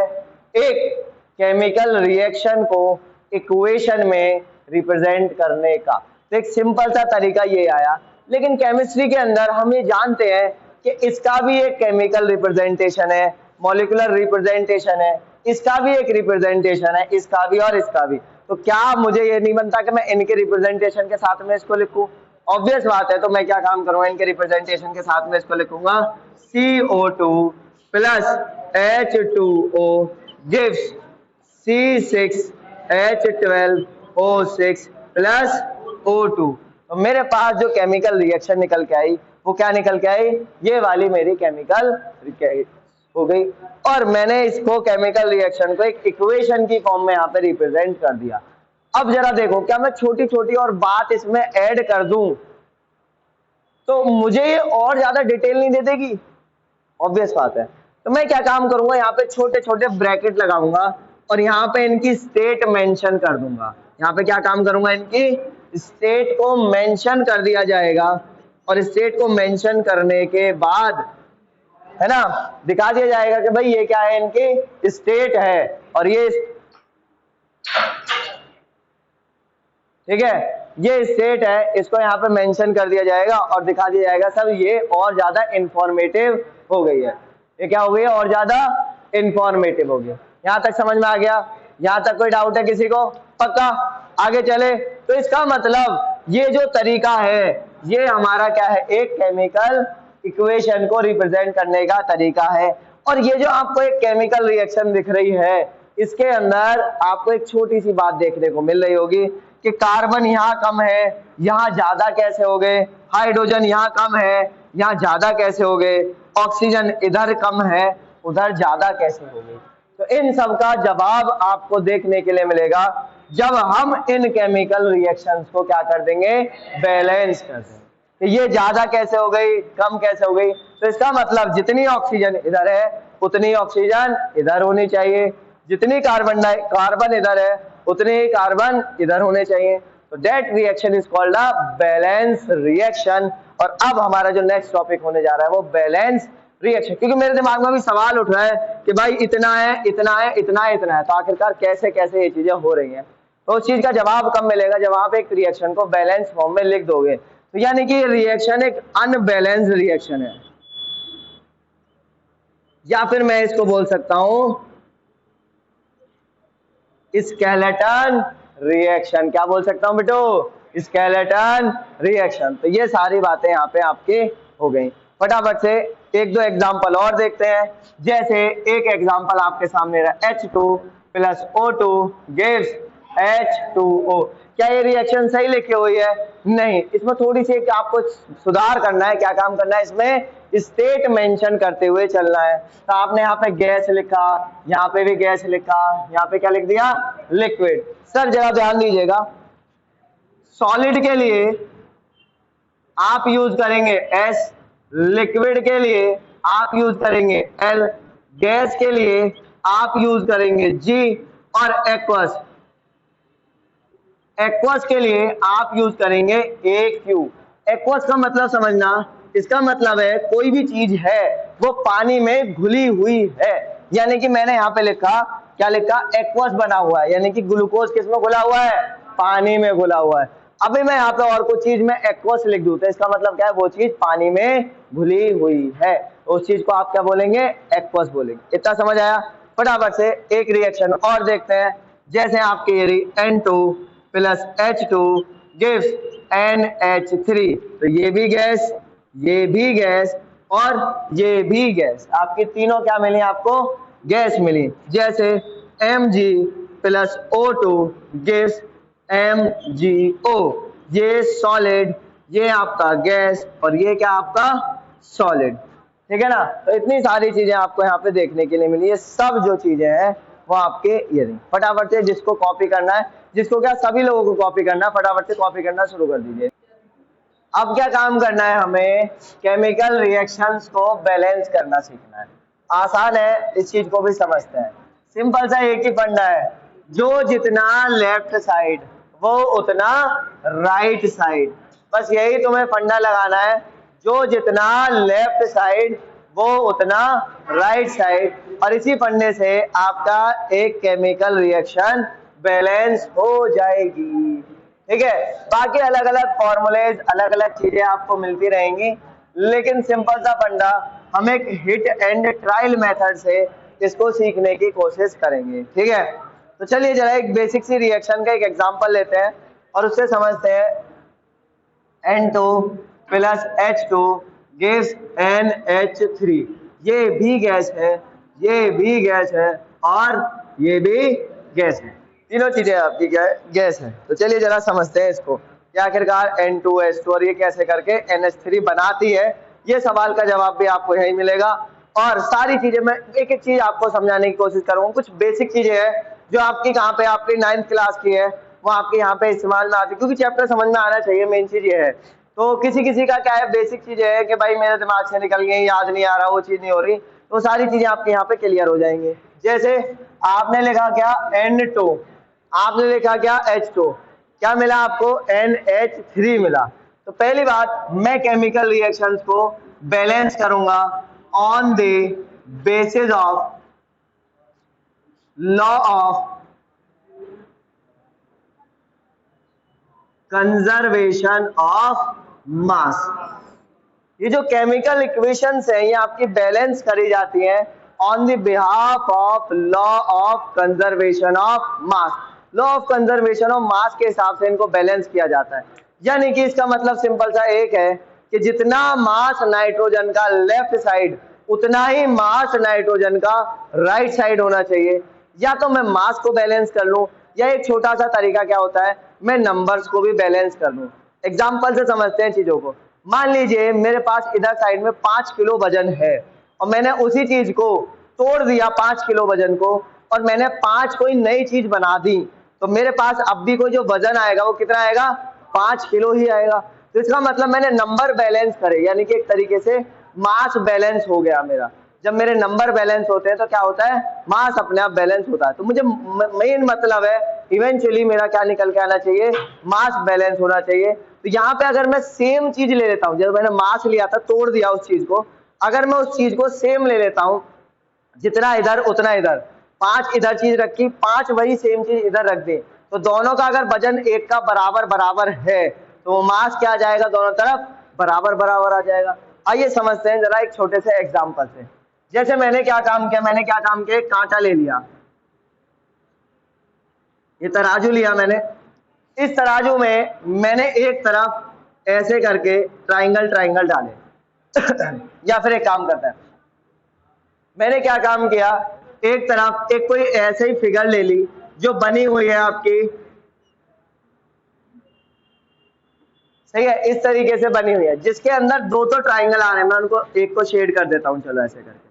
[SPEAKER 1] एक केमिकल रिएक्शन को इक्वेशन में रिप्रेजेंट करने का? तो एक सिंपल सा तरीका ये आया, लेकिन केमिस्ट्री के अंदर हम ये जानते हैं कि इसका भी एक केमिकल रिप्रेजेंटेशन है, मॉलिक्यूलर रिप्रेजेंटेशन है, इसका भी एक रिप्रेजेंटेशन है, इसका भी और इसका भी। तो क्या मुझे ये नहीं बनता कि मैं इनके रिप्रेजेंटेशन के साथ में इसको लिखूं? ऑब्वियस बात है। तो मैं क्या काम करूंगा? इनके रिप्रेजेंटेशन के साथ में इसको लिखूंगा CO2 plus H2O gives C6H12O6 plus O2। तो मेरे पास जो केमिकल रिएक्शन निकल के आई वो क्या निकल के आई? ये वाली मेरी केमिकल हो गई। और मैंने इसको केमिकल रिएक्शन को एक इक्वेशन की फॉर्म में यहाँ पे रिप्रेजेंट कर दिया। अब जरा देखो, क्या मैं छोटी छोटी और बात इसमें ऐड कर दूं तो मुझे ये और ज्यादा डिटेल नहीं दे देगी? ऑब्वियस बात है। तो मैं क्या काम करूंगा? यहाँ पे छोटे छोटे ब्रैकेट लगाऊंगा और यहाँ पे इनकी स्टेट मेंशन कर दूंगा। यहाँ पे क्या काम करूंगा? इनकी स्टेट को मेंशन कर दिया जाएगा, और स्टेट को मेंशन करने के बाद है ना दिखा दिया जाएगा कि भाई ये क्या है? इनकी स्टेट है, और ये ठीक है, ये स्टेट है, इसको यहाँ पे मेंशन कर दिया जाएगा और दिखा दिया जाएगा सर ये और ज्यादा इंफॉर्मेटिव हो गई है। ये क्या हो गई है? और ज्यादा इंफॉर्मेटिव हो गई। यहाँ तक समझ में आ गया? यहाँ तक कोई डाउट है किसी को? पक्का? आगे चले तो इसका मतलब ये जो तरीका है ये हमारा क्या है? एक केमिकल इक्वेशन को रिप्रेजेंट करने का तरीका है। और ये जो आपको एक केमिकल रिएक्शन दिख रही है इसके अंदर आपको एक छोटी सी बात देखने को मिल रही होगी कि कार्बन यहाँ कम है, यहाँ ज्यादा कैसे हो गए? हाइड्रोजन यहाँ कम है, यहाँ ज्यादा कैसे हो गए? ऑक्सीजन इधर कम है, उधर ज्यादा कैसे हो गई? तो इन सब का जवाब आपको देखने के लिए मिलेगा जब हम इन केमिकल रिएक्शंस को क्या कर देंगे? बैलेंस कर देंगे। तो ये ज्यादा कैसे हो गई, कम कैसे हो गई? तो इसका मतलब जितनी ऑक्सीजन इधर है उतनी ऑक्सीजन इधर होनी चाहिए, जितनी कार्बन इधर है उतने ही कार्बन इधर होने चाहिए। तो that reaction is called a balance reaction. और अब हमारा जो नेक्स्ट टॉपिक होने जा रहा है वो बैलेंस रिएक्शन। क्योंकि मेरे दिमाग में भी सवाल उठ रहा है कि भाई इतना है, इतना है, इतना है, इतना है, तो आखिरकार कैसे कैसे ये चीजें हो रही हैं? तो उस चीज का जवाब कब मिलेगा? जब आप एक रिएक्शन को बैलेंस फॉर्म में लिख दोगे। तो यानी कि रिएक्शन एक अनबैलेंस रिएक्शन है, या फिर मैं इसको बोल सकता हूं स्केलेटन रिएक्शन। क्या बोल सकता हूं बेटो? Skeleton reaction. तो ये सारी बातें यहाँ पे आपके हो गई। फटाफट से एक दो एग्जांपल और देखते हैं। जैसे एक एग्जांपल आपके सामने रहा, H2 plus O2 gives H2O। क्या ये रिएक्शन सही लिखी हुई है? नहीं, इसमें थोड़ी सी आपको सुधार करना है। क्या काम करना है? इसमें स्टेट मेंशन करते हुए चलना है। तो आपने यहाँ पे गैस लिखा, यहाँ पे भी गैस लिखा, यहाँ पे क्या लिख दिया? लिक्विड। सर जरा ध्यान दीजिएगा, सॉलिड के लिए आप यूज करेंगे S, लिक्विड के लिए आप यूज करेंगे L, गैस के लिए आप यूज करेंगे G और एक्वस के लिए आप यूज करेंगे AQ। एक्वस का मतलब समझना, इसका मतलब है कोई भी चीज है वो पानी में घुली हुई है। यानी कि मैंने यहाँ पे लिखा, क्या लिखा? एक्वस बना हुआ है, यानी कि ग्लूकोज किसमें घुला हुआ है? पानी में घुला हुआ है। अभी मैं यहाँ पे और कुछ चीज में एक्वस लिख दूं तो इसका मतलब क्या है? वो चीज पानी में घुली हुई है, उस चीज को आप क्या बोलेंगे? एक्वस बोलेंगे। इतना समझ आया? फटाफट से एक रिएक्शन और देखते हैं। जैसे आपकी N2 plus H2 gives NH3। तो ये भी गैस, ये भी गैस और ये भी गैस, आपकी तीनों क्या मिली? आपको गैस मिली। जैसे Mg plus O2 gives MgO। ये सॉलिड, ये आपका गैस और ये क्या आपका? सॉलिड। ठीक है ना? तो इतनी सारी चीजें आपको यहाँ पे देखने के लिए मिली। ये सब जो चीजें हैं वो आपके ये नहीं। फटाफट से जिसको कॉपी करना है, जिसको क्या सभी लोगों को कॉपी करना है, फटाफट से कॉपी करना शुरू कर दीजिए। अब क्या काम करना है? हमें केमिकल रिएक्शंस को बैलेंस करना सीखना है। आसान है, इस चीज को भी समझते हैं। सिंपल सा एक ही फंडा है, जो जितना लेफ्ट साइड वो उतना राइट साइड। बस यही तुम्हें फंडा लगाना है, जो जितना लेफ्ट साइड वो उतना राइट साइड। और इसी फंडे से आपका एक केमिकल रिएक्शन बैलेंस हो जाएगी। ठीक है? बाकी अलग अलग फॉर्मूलेज, अलग अलग चीजें आपको मिलती रहेंगी, लेकिन सिंपल सा फंडा हम एक हिट एंड ट्रायल मेथड से इसको सीखने की कोशिश करेंगे। ठीक है? तो चलिए जरा एक बेसिक सी रिएक्शन का एक एग्जांपल लेते हैं और उससे समझते हैं। N2 plus H2 gives NH3। ये भी गैस है, ये भी गैस है और ये भी गैस है। तीनों चीजें आपकी क्या है? गैस है। तो चलिए जरा समझते हैं इसको कि आखिरकार N2H2 और ये कैसे करके NH3 बनाती है। ये सवाल का जवाब भी आपको यही मिलेगा। और सारी चीजें मैं एक एक चीज आपको समझाने की कोशिश करूंगा। कुछ बेसिक चीजें हैं जो आपकी कहाँ पे, आपकी 9th क्लास की है, वो आपके यहाँ पे इस्तेमाल में आती है, क्योंकि चैप्टर समझ में आना चाहिए। मेन चीज ये है। तो किसी किसी का क्या है, बेसिक चीजें है कि भाई मेरे दिमाग से निकल गई, याद नहीं आ रहा, वो चीज नहीं हो रही, तो सारी चीजें आपके यहाँ पे क्लियर हो जाएंगी। जैसे आपने लिखा क्या? N2, आपने लिखा क्या? H2, क्या मिला आपको? NH3 मिला। तो पहली बात, मैं केमिकल रिएक्शंस को बैलेंस करूंगा on the basis of law of conservation of mass. ये जो केमिकल इक्वेशंस हैं ये आपकी बैलेंस करी जाती हैं on the behalf of law of conservation of mass. Law of conservation of mass के हिसाब से इनको बैलेंस किया जाता है। यानी कि इसका मतलब सिंपल सा एक है कि जितना मास नाइट्रोजन का लेफ्ट साइड उतना ही मास नाइट्रोजन का राइट साइड होना चाहिए। या तो मैं मास को बैलेंस कर लूं या एक छोटा सा तरीका क्या होता है मैं नंबर्स को भी बैलेंस कर लूं। एग्जाम्पल से समझते हैं चीजों को। मान लीजिए मेरे पास इधर साइड में 5 किलो वजन है और मैंने उसी चीज को तोड़ दिया 5 किलो वजन को और मैंने 5 कोई नई चीज बना दी, तो मेरे पास अब भी कोई जो वजन आएगा वो कितना आएगा 5 किलो ही आएगा। तो इसका मतलब मैंने नंबर बैलेंस करे, यानी कि एक तरीके से मास बैलेंस हो गया मेरा। जब मेरे नंबर बैलेंस होते हैं तो क्या होता है मास अपने आप बैलेंस होता है। तो मुझे मेन मतलब है इवेंचुअली मेरा क्या निकल के आना चाहिए मास बैलेंस होना चाहिए। तो यहाँ पे अगर मैं सेम चीज ले लेता हूँ, जब मैंने मास लिया था तोड़ दिया उस चीज को, अगर मैं उस चीज को सेम ले लेता हूँ जितना इधर उतना इधर, 5 इधर चीज रखी 5 वही सेम चीज इधर रख दी, तो दोनों का अगर वजन एक का बराबर बराबर है तो मास क्या आ जाएगा दोनों तरफ बराबर बराबर आ जाएगा। आइए समझते हैं जरा एक छोटे से एग्जांपल से। जैसे मैंने क्या काम किया, एक कांटा ले लिया, ये तराजू लिया मैंने, इस तराजू में मैंने एक तरफ ऐसे करके ट्राइंगल डाले या फिर एक काम करता है मैंने क्या काम किया एक तरफ एक कोई ऐसे ही फिगर ले ली जो बनी हुई है आपकी, सही है, इस तरीके से बनी हुई है जिसके अंदर दो तो ट्राइंगल आ रहे हैं। मैं उनको एक को शेड कर देता हूं, चलो ऐसे करके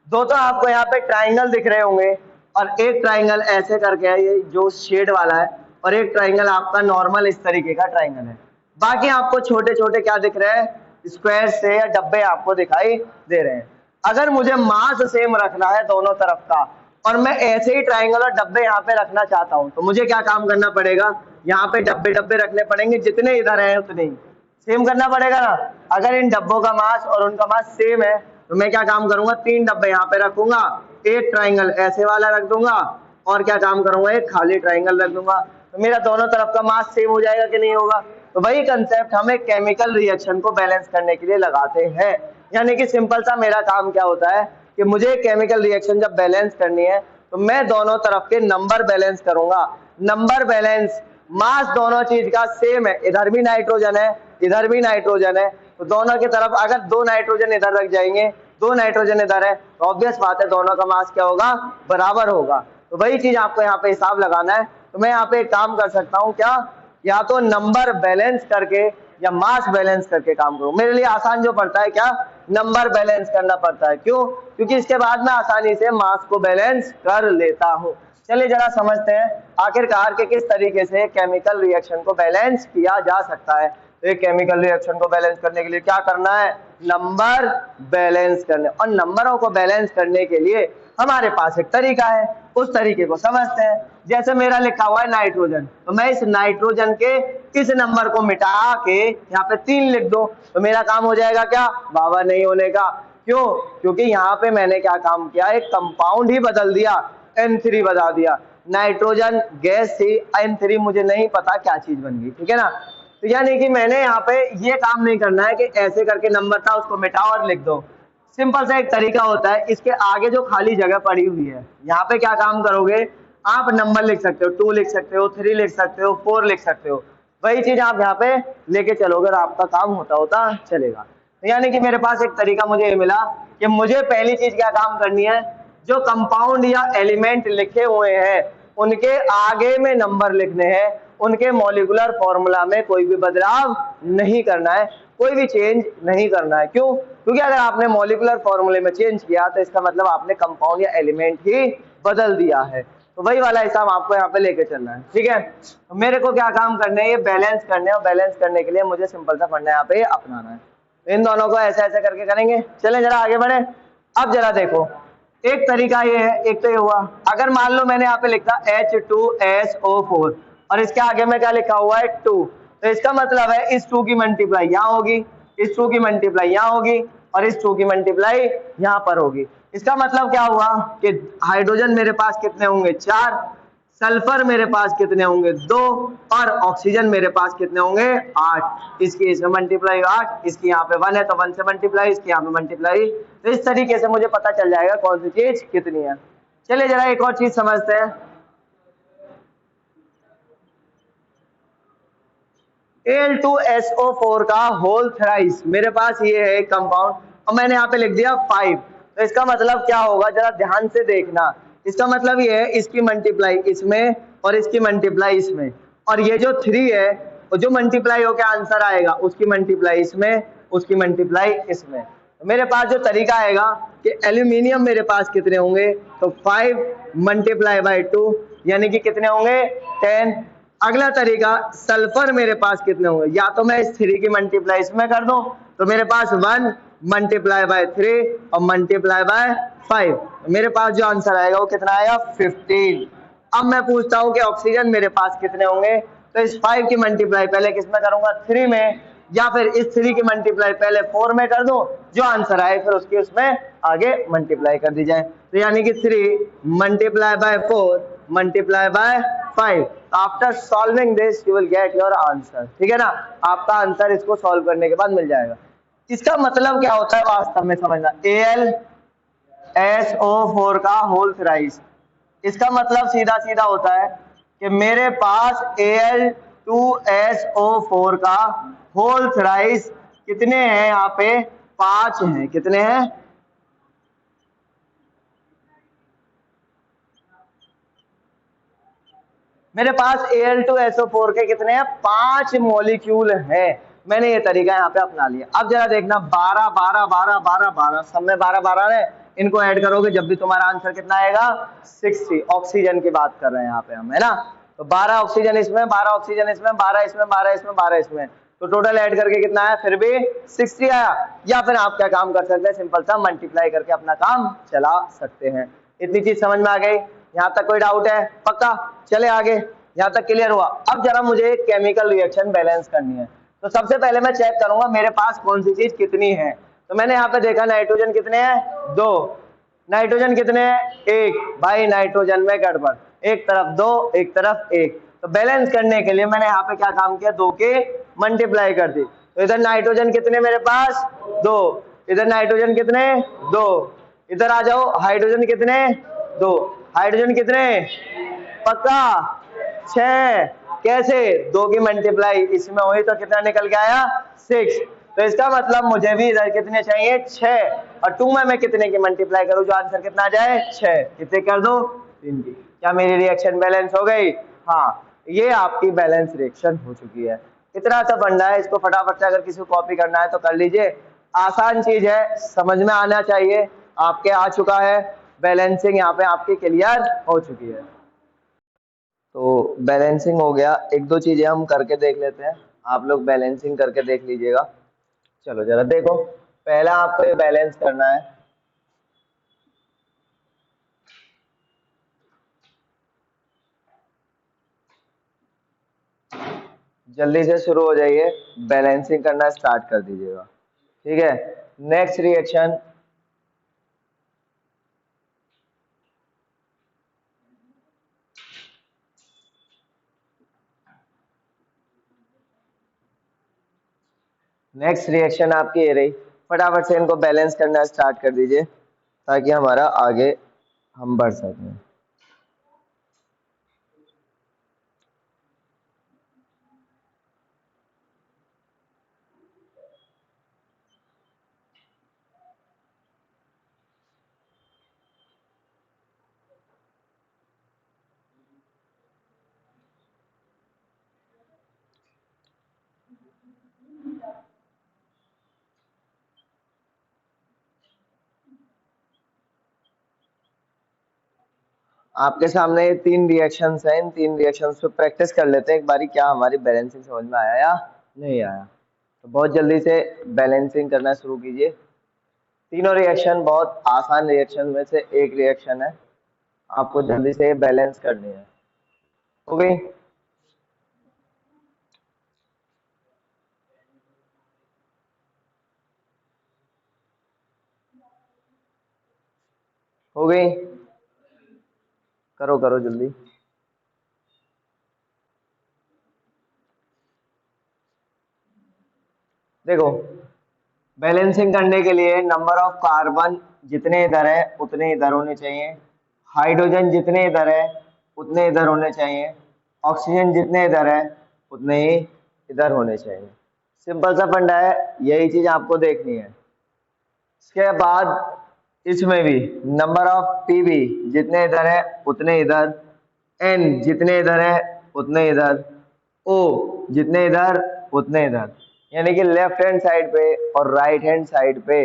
[SPEAKER 1] दो तो आपको यहाँ पे ट्राइंगल दिख रहे होंगे और एक ट्राइंगल ऐसे करके है ये जो शेड वाला है और एक ट्राइंगल आपका नॉर्मल इस तरीके का ट्राइंगल है। बाकी आपको छोटे छोटे क्या दिख रहे हैं स्क्वायर से या डब्बे आपको दिखाई दे रहे हैं। अगर मुझे मास सेम रखना है दोनों तरफ का और मैं ऐसे ही ट्राइंगल और डब्बे यहाँ पे रखना चाहता हूँ तो मुझे क्या काम करना पड़ेगा यहाँ पे डब्बे डब्बे रखने पड़ेंगे, जितने इधर हैं उतने ही सेम करना पड़ेगा ना। अगर इन डब्बों का मास और उनका मास सेम है तो मैं क्या काम करूंगा 3 डब्बे यहाँ पे रखूंगा, एक ट्राइंगल ऐसे वाला रख दूंगा और क्या काम करूंगा एक खाली ट्राइंगल रख दूंगा, तो मेरा दोनों तरफ का मास सेम हो जाएगा कि नहीं होगा। तो वही कंसेप्ट हम एक केमिकल रिएक्शन को बैलेंस करने के लिए लगाते हैं। यानी कि सिंपल सा मेरा काम क्या होता है कि मुझे केमिकल रिएक्शन जब बैलेंस करनी है तो मैं दोनों तरफ के नंबर बैलेंस करूंगा। नंबर बैलेंस मास दोनों चीज का सेम है, इधर भी नाइट्रोजन है इधर भी नाइट्रोजन है, तो दोनों की तरफ अगर 2 नाइट्रोजन इधर रख जाएंगे 2 नाइट्रोजन इधर है तो ऑब्वियस बात है दोनों का मास क्या होगा बराबर होगा। तो वही चीज आपको यहाँ पे हिसाब लगाना है। तो मैं यहाँ पे एक काम कर सकता हूँ क्या, या तो नंबर बैलेंस करके या मास बैलेंस करके काम करूं। मेरे लिए आसान जो पड़ता है क्या नंबर बैलेंस करना पड़ता है, क्यों, क्योंकि इसके बाद मैं आसानी से मास को बैलेंस कर लेता हूं। चलिए जरा समझते हैं आखिरकार के किस तरीके से केमिकल रिएक्शन को बैलेंस किया जा सकता है। तो एक केमिकल रिएक्शन को बैलेंस करने के लिए क्या करना है नंबर बैलेंस करने, और नंबरों को बैलेंस करने के लिए हमारे पास एक तरीका है, उस तरीके को समझते हैं। जैसे मेरा लिखा हुआ है नाइट्रोजन, तो मैं इस नाइट्रोजन के इस नंबर को मिटा के यहाँ पे 3 लिख दो तो मेरा काम हो जाएगा क्या बाबा नहीं होने का, क्यों, क्योंकि यहाँ पे मैंने क्या काम किया एक कंपाउंड ही बदल दिया, N3 बता दिया। नाइट्रोजन गैस थी, N3 मुझे नहीं पता क्या चीज बन गई, ठीक है ना। तो यानी कि मैंने यहाँ पे ये काम नहीं करना है कि ऐसे करके नंबर था उसको मिटाओ और लिख दो। सिंपल सा एक तरीका होता है, इसके आगे जो खाली जगह पड़ी हुई है यहाँ पे क्या काम करोगे आप नंबर लिख सकते हो, 2 लिख सकते हो, 3 लिख सकते हो, 4 लिख सकते हो, वही चीज आप यहाँ पे लेके चलोगे और आपका काम होता चलेगा। यानी कि मेरे पास एक तरीका मुझे ये मिला कि मुझे पहली चीज क्या काम करनी है, जो कंपाउंड या एलिमेंट लिखे हुए हैं उनके आगे में नंबर लिखने हैं, उनके मॉलिक्यूलर फॉर्मूला में कोई भी बदलाव नहीं करना है, कोई भी चेंज नहीं करना है। क्यों, क्योंकि अगर आपने मॉलिक्यूलर फॉर्मूले में चेंज किया तो इसका मतलब आपने कंपाउंड या एलिमेंट ही बदल दिया है। तो वही वाला हिसाब आपको यहाँ पे लेके चलना है, ठीक है। तो मेरे को क्या काम करने है, ये बैलेंस करने है, और बैलेंस करने के लिए मुझे सिंपल सा फंडा यहाँ पे अपनाना है। तो इन दोनों को ऐसे ऐसे करके करेंगे। चलें जरा आगे बढ़े। अब जरा देखो एक तरीका ये है, एक तो ये हुआ, अगर मान लो मैंने यहाँ पे लिखा H2SO4 और इसके आगे में क्या लिखा हुआ है 2, तो इसका मतलब है इस 2 की मल्टीप्लाई यहाँ होगी, इस 2 की मल्टीप्लाई यहाँ होगी और इस 2 की मल्टीप्लाई यहाँ पर होगी। इसका मतलब क्या हुआ कि हाइड्रोजन मेरे पास कितने होंगे 4, सल्फर मेरे पास कितने होंगे 2, और ऑक्सीजन मेरे पास कितने होंगे 8। इसकी इसमें मल्टीप्लाई 8, इसकी यहाँ पे 1 है तो 1 से मल्टीप्लाई, इसकी यहाँ पे मल्टीप्लाई। तो इस तरीके से मुझे पता चल जाएगा कौन सी चीज कितनी है। चलिए जरा एक और चीज समझते हैं। Al2SO4 का होल थ्राइस मेरे पास ये है एक कंपाउंड, और मैंने यहाँ पे लिख दिया 5। तो इसका मतलब क्या होगा, जरा ध्यान से देखना। इसका मतलब ये है इसकी मल्टीप्लाई इसमें और इसकी मल्टीप्लाई इसमें, और ये जो 3 है वो जो मल्टीप्लाई होकर आंसर आएगा उसकी मल्टीप्लाई इसमें, उसकी मल्टीप्लाई इसमें। तो मेरे पास जो तरीका आएगा कि एल्यूमिनियम मेरे पास कितने होंगे, तो 5 मल्टीप्लाई बाई 2 यानी कि कितने होंगे 10। अगला तरीका सल्फर मेरे पास कितने होंगे, या तो मैं इस 3 की मल्टीप्लाई इसमें कर दूं तो मेरे पास 1 मल्टीप्लाई बाय 3 और मल्टीप्लाई बाय 5, मेरे पास जो आंसर आएगा वो कितना आएगा 15। अब मैं पूछता हूं कि ऑक्सीजन मेरे पास कितने होंगे, तो इस 5 की मल्टीप्लाई पहले किसमें करूंगा 3 में, या फिर इस 3 की मल्टीप्लाई पहले 4 में कर दूं, जो आंसर आए फिर उसकी उसमें आगे मल्टीप्लाई कर दी जाए। तो यानी कि 3 multiply by 4 multiply by 5। After solving this you will get your answer. ठीक है ना, आपका आंसर इसको सॉल्व करने के बाद मिल जाएगा। इसका मतलब क्या होता है वास्तव में समझना, AlSO4 का होल थ्राइस, इसका मतलब सीधा सीधा होता है कि मेरे पास Al2SO4 का होल थ्राइस कितने हैं, यहाँ पे 5 हैं। कितने हैं, मेरे पास Al2SO4 के कितने हैं 5 मॉलिक्यूल हैं। मैंने ये तरीका यहाँ पे अपना लिया। अब जरा देखना 12 12 12 12 12 सब में 12 12 है, इनको ऐड करोगे जब भी तुम्हारा आंसर कितना आएगा 60। ऑक्सीजन की बात कर रहे हैं यहाँ पे हम, है ना। तो 12 ऑक्सीजन इसमें, 12 ऑक्सीजन इसमें, 12 इसमें, 12 इसमें, 12 इसमें, तो टोटल ऐड करके कितना आया, फिर भी 60 आया। या फिर आप क्या काम कर सकते हैं, सिंपल सा मल्टीप्लाई करके अपना काम चला सकते हैं। इतनी चीज समझ में आ गई, यहाँ तक कोई डाउट है, पक्का। चले आगे, यहाँ तक क्लियर हुआ। अब जरा मुझे केमिकल रिएक्शन बैलेंस करनी है, तो सबसे पहले मैं चेक करूंगा मेरे पास कौन सी चीज कितनी है। तो मैंने यहाँ पे देखा नाइट्रोजन कितने हैं 2, नाइट्रोजन कितने हैं 1, भाई नाइट्रोजन में गड़बड़, एक तरफ 2 एक तरफ 1। तो बैलेंस करने के लिए मैंने यहाँ पे क्या काम किया, 2 के मल्टीप्लाई कर दी। तो इधर नाइट्रोजन कितने मेरे पास 2, इधर नाइट्रोजन कितने 2, इधर आ जाओ हाइड्रोजन कितने 2, हाइड्रोजन कितने पक्का 6। कैसे, 2 की मल्टीप्लाई इसमें हुई तो कितना निकल के आया 6। तो इसका मतलब मुझे भी इधर कितने चाहिए 6, और 2 में मैं कितने की मल्टीप्लाई करूं जो आंसर कितना आ जाए 6। कितने कर दो 3 की। क्या मेरी रिएक्शन बैलेंस हो गई, हाँ ये आपकी बैलेंस रिएक्शन हो चुकी है। इतना सा बनना है, इसको फटाफट से अगर किसी को कॉपी करना है तो कर लीजिए, आसान चीज है, समझ में आना चाहिए। आपके आ चुका है, बैलेंसिंग यहाँ पे आपकी क्लियर हो चुकी है। तो बैलेंसिंग हो गया, एक दो चीजें हम करके देख लेते हैं, आप लोग बैलेंसिंग करके देख लीजिएगा। चलो जरा देखो, पहला आपको ये बैलेंस करना है। जल्दी से शुरू हो जाइए, बैलेंसिंग करना स्टार्ट कर दीजिएगा। ठीक है, नेक्स्ट रिएक्शन, नेक्स्ट रिएक्शन आपकी ये रही। फटाफट से इनको बैलेंस करना स्टार्ट कर दीजिए ताकि हमारा आगे हम बढ़ सकें। आपके सामने ये 3 रिएक्शंस हैं, इन 3 रिएक्शंस पे प्रैक्टिस कर लेते हैं एक बारी, क्या हमारी बैलेंसिंग समझ में आया या नहीं आया। तो बहुत जल्दी से बैलेंसिंग करना शुरू कीजिए। तीनों रिएक्शन बहुत आसान रिएक्शन में से एक रिएक्शन है, आपको जल्दी से बैलेंस करनी है। हो गई, हो गई, करो करो जल्दी। देखो, बैलेंसिंग करने के लिए नंबर ऑफ कार्बन जितने इधर है उतने इधर होने चाहिए, हाइड्रोजन जितने इधर है उतने इधर होने चाहिए, ऑक्सीजन जितने इधर है उतने ही इधर होने चाहिए। सिंपल सा फंडा है, यही चीज आपको देखनी है। इसके बाद इसमें भी नंबर ऑफ पीबी जितने इधर है उतने इधर, एन जितने इधर है उतने इधर, ओ जितने इधर उतने इधर, यानी कि लेफ्ट हैंड साइड पे और राइट हैंड साइड पे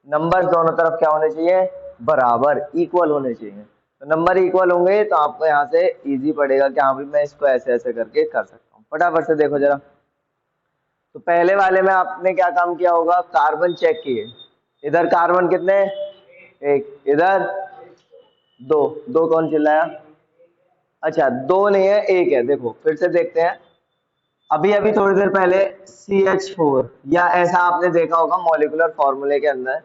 [SPEAKER 1] नंबर दोनों तरफ क्या होने चाहिए, बराबर इक्वल होने चाहिए। तो नंबर इक्वल होंगे तो आपको यहाँ से इजी पड़ेगा कि हाँ भी मैं इसको ऐसे ऐसे करके कर सकता हूँ। फटाफट से देखो जरा। तो पहले वाले में आपने क्या काम किया होगा, कार्बन चेक किए, इधर कार्बन कितने, एक, इधर दो, दो कौन चिल्लाया, अच्छा दो नहीं है एक है। देखो फिर से देखते हैं, अभी अभी थोड़ी देर पहले CH4 या ऐसा आपने देखा होगा मॉलिक्यूलर फॉर्मूले के अंदर,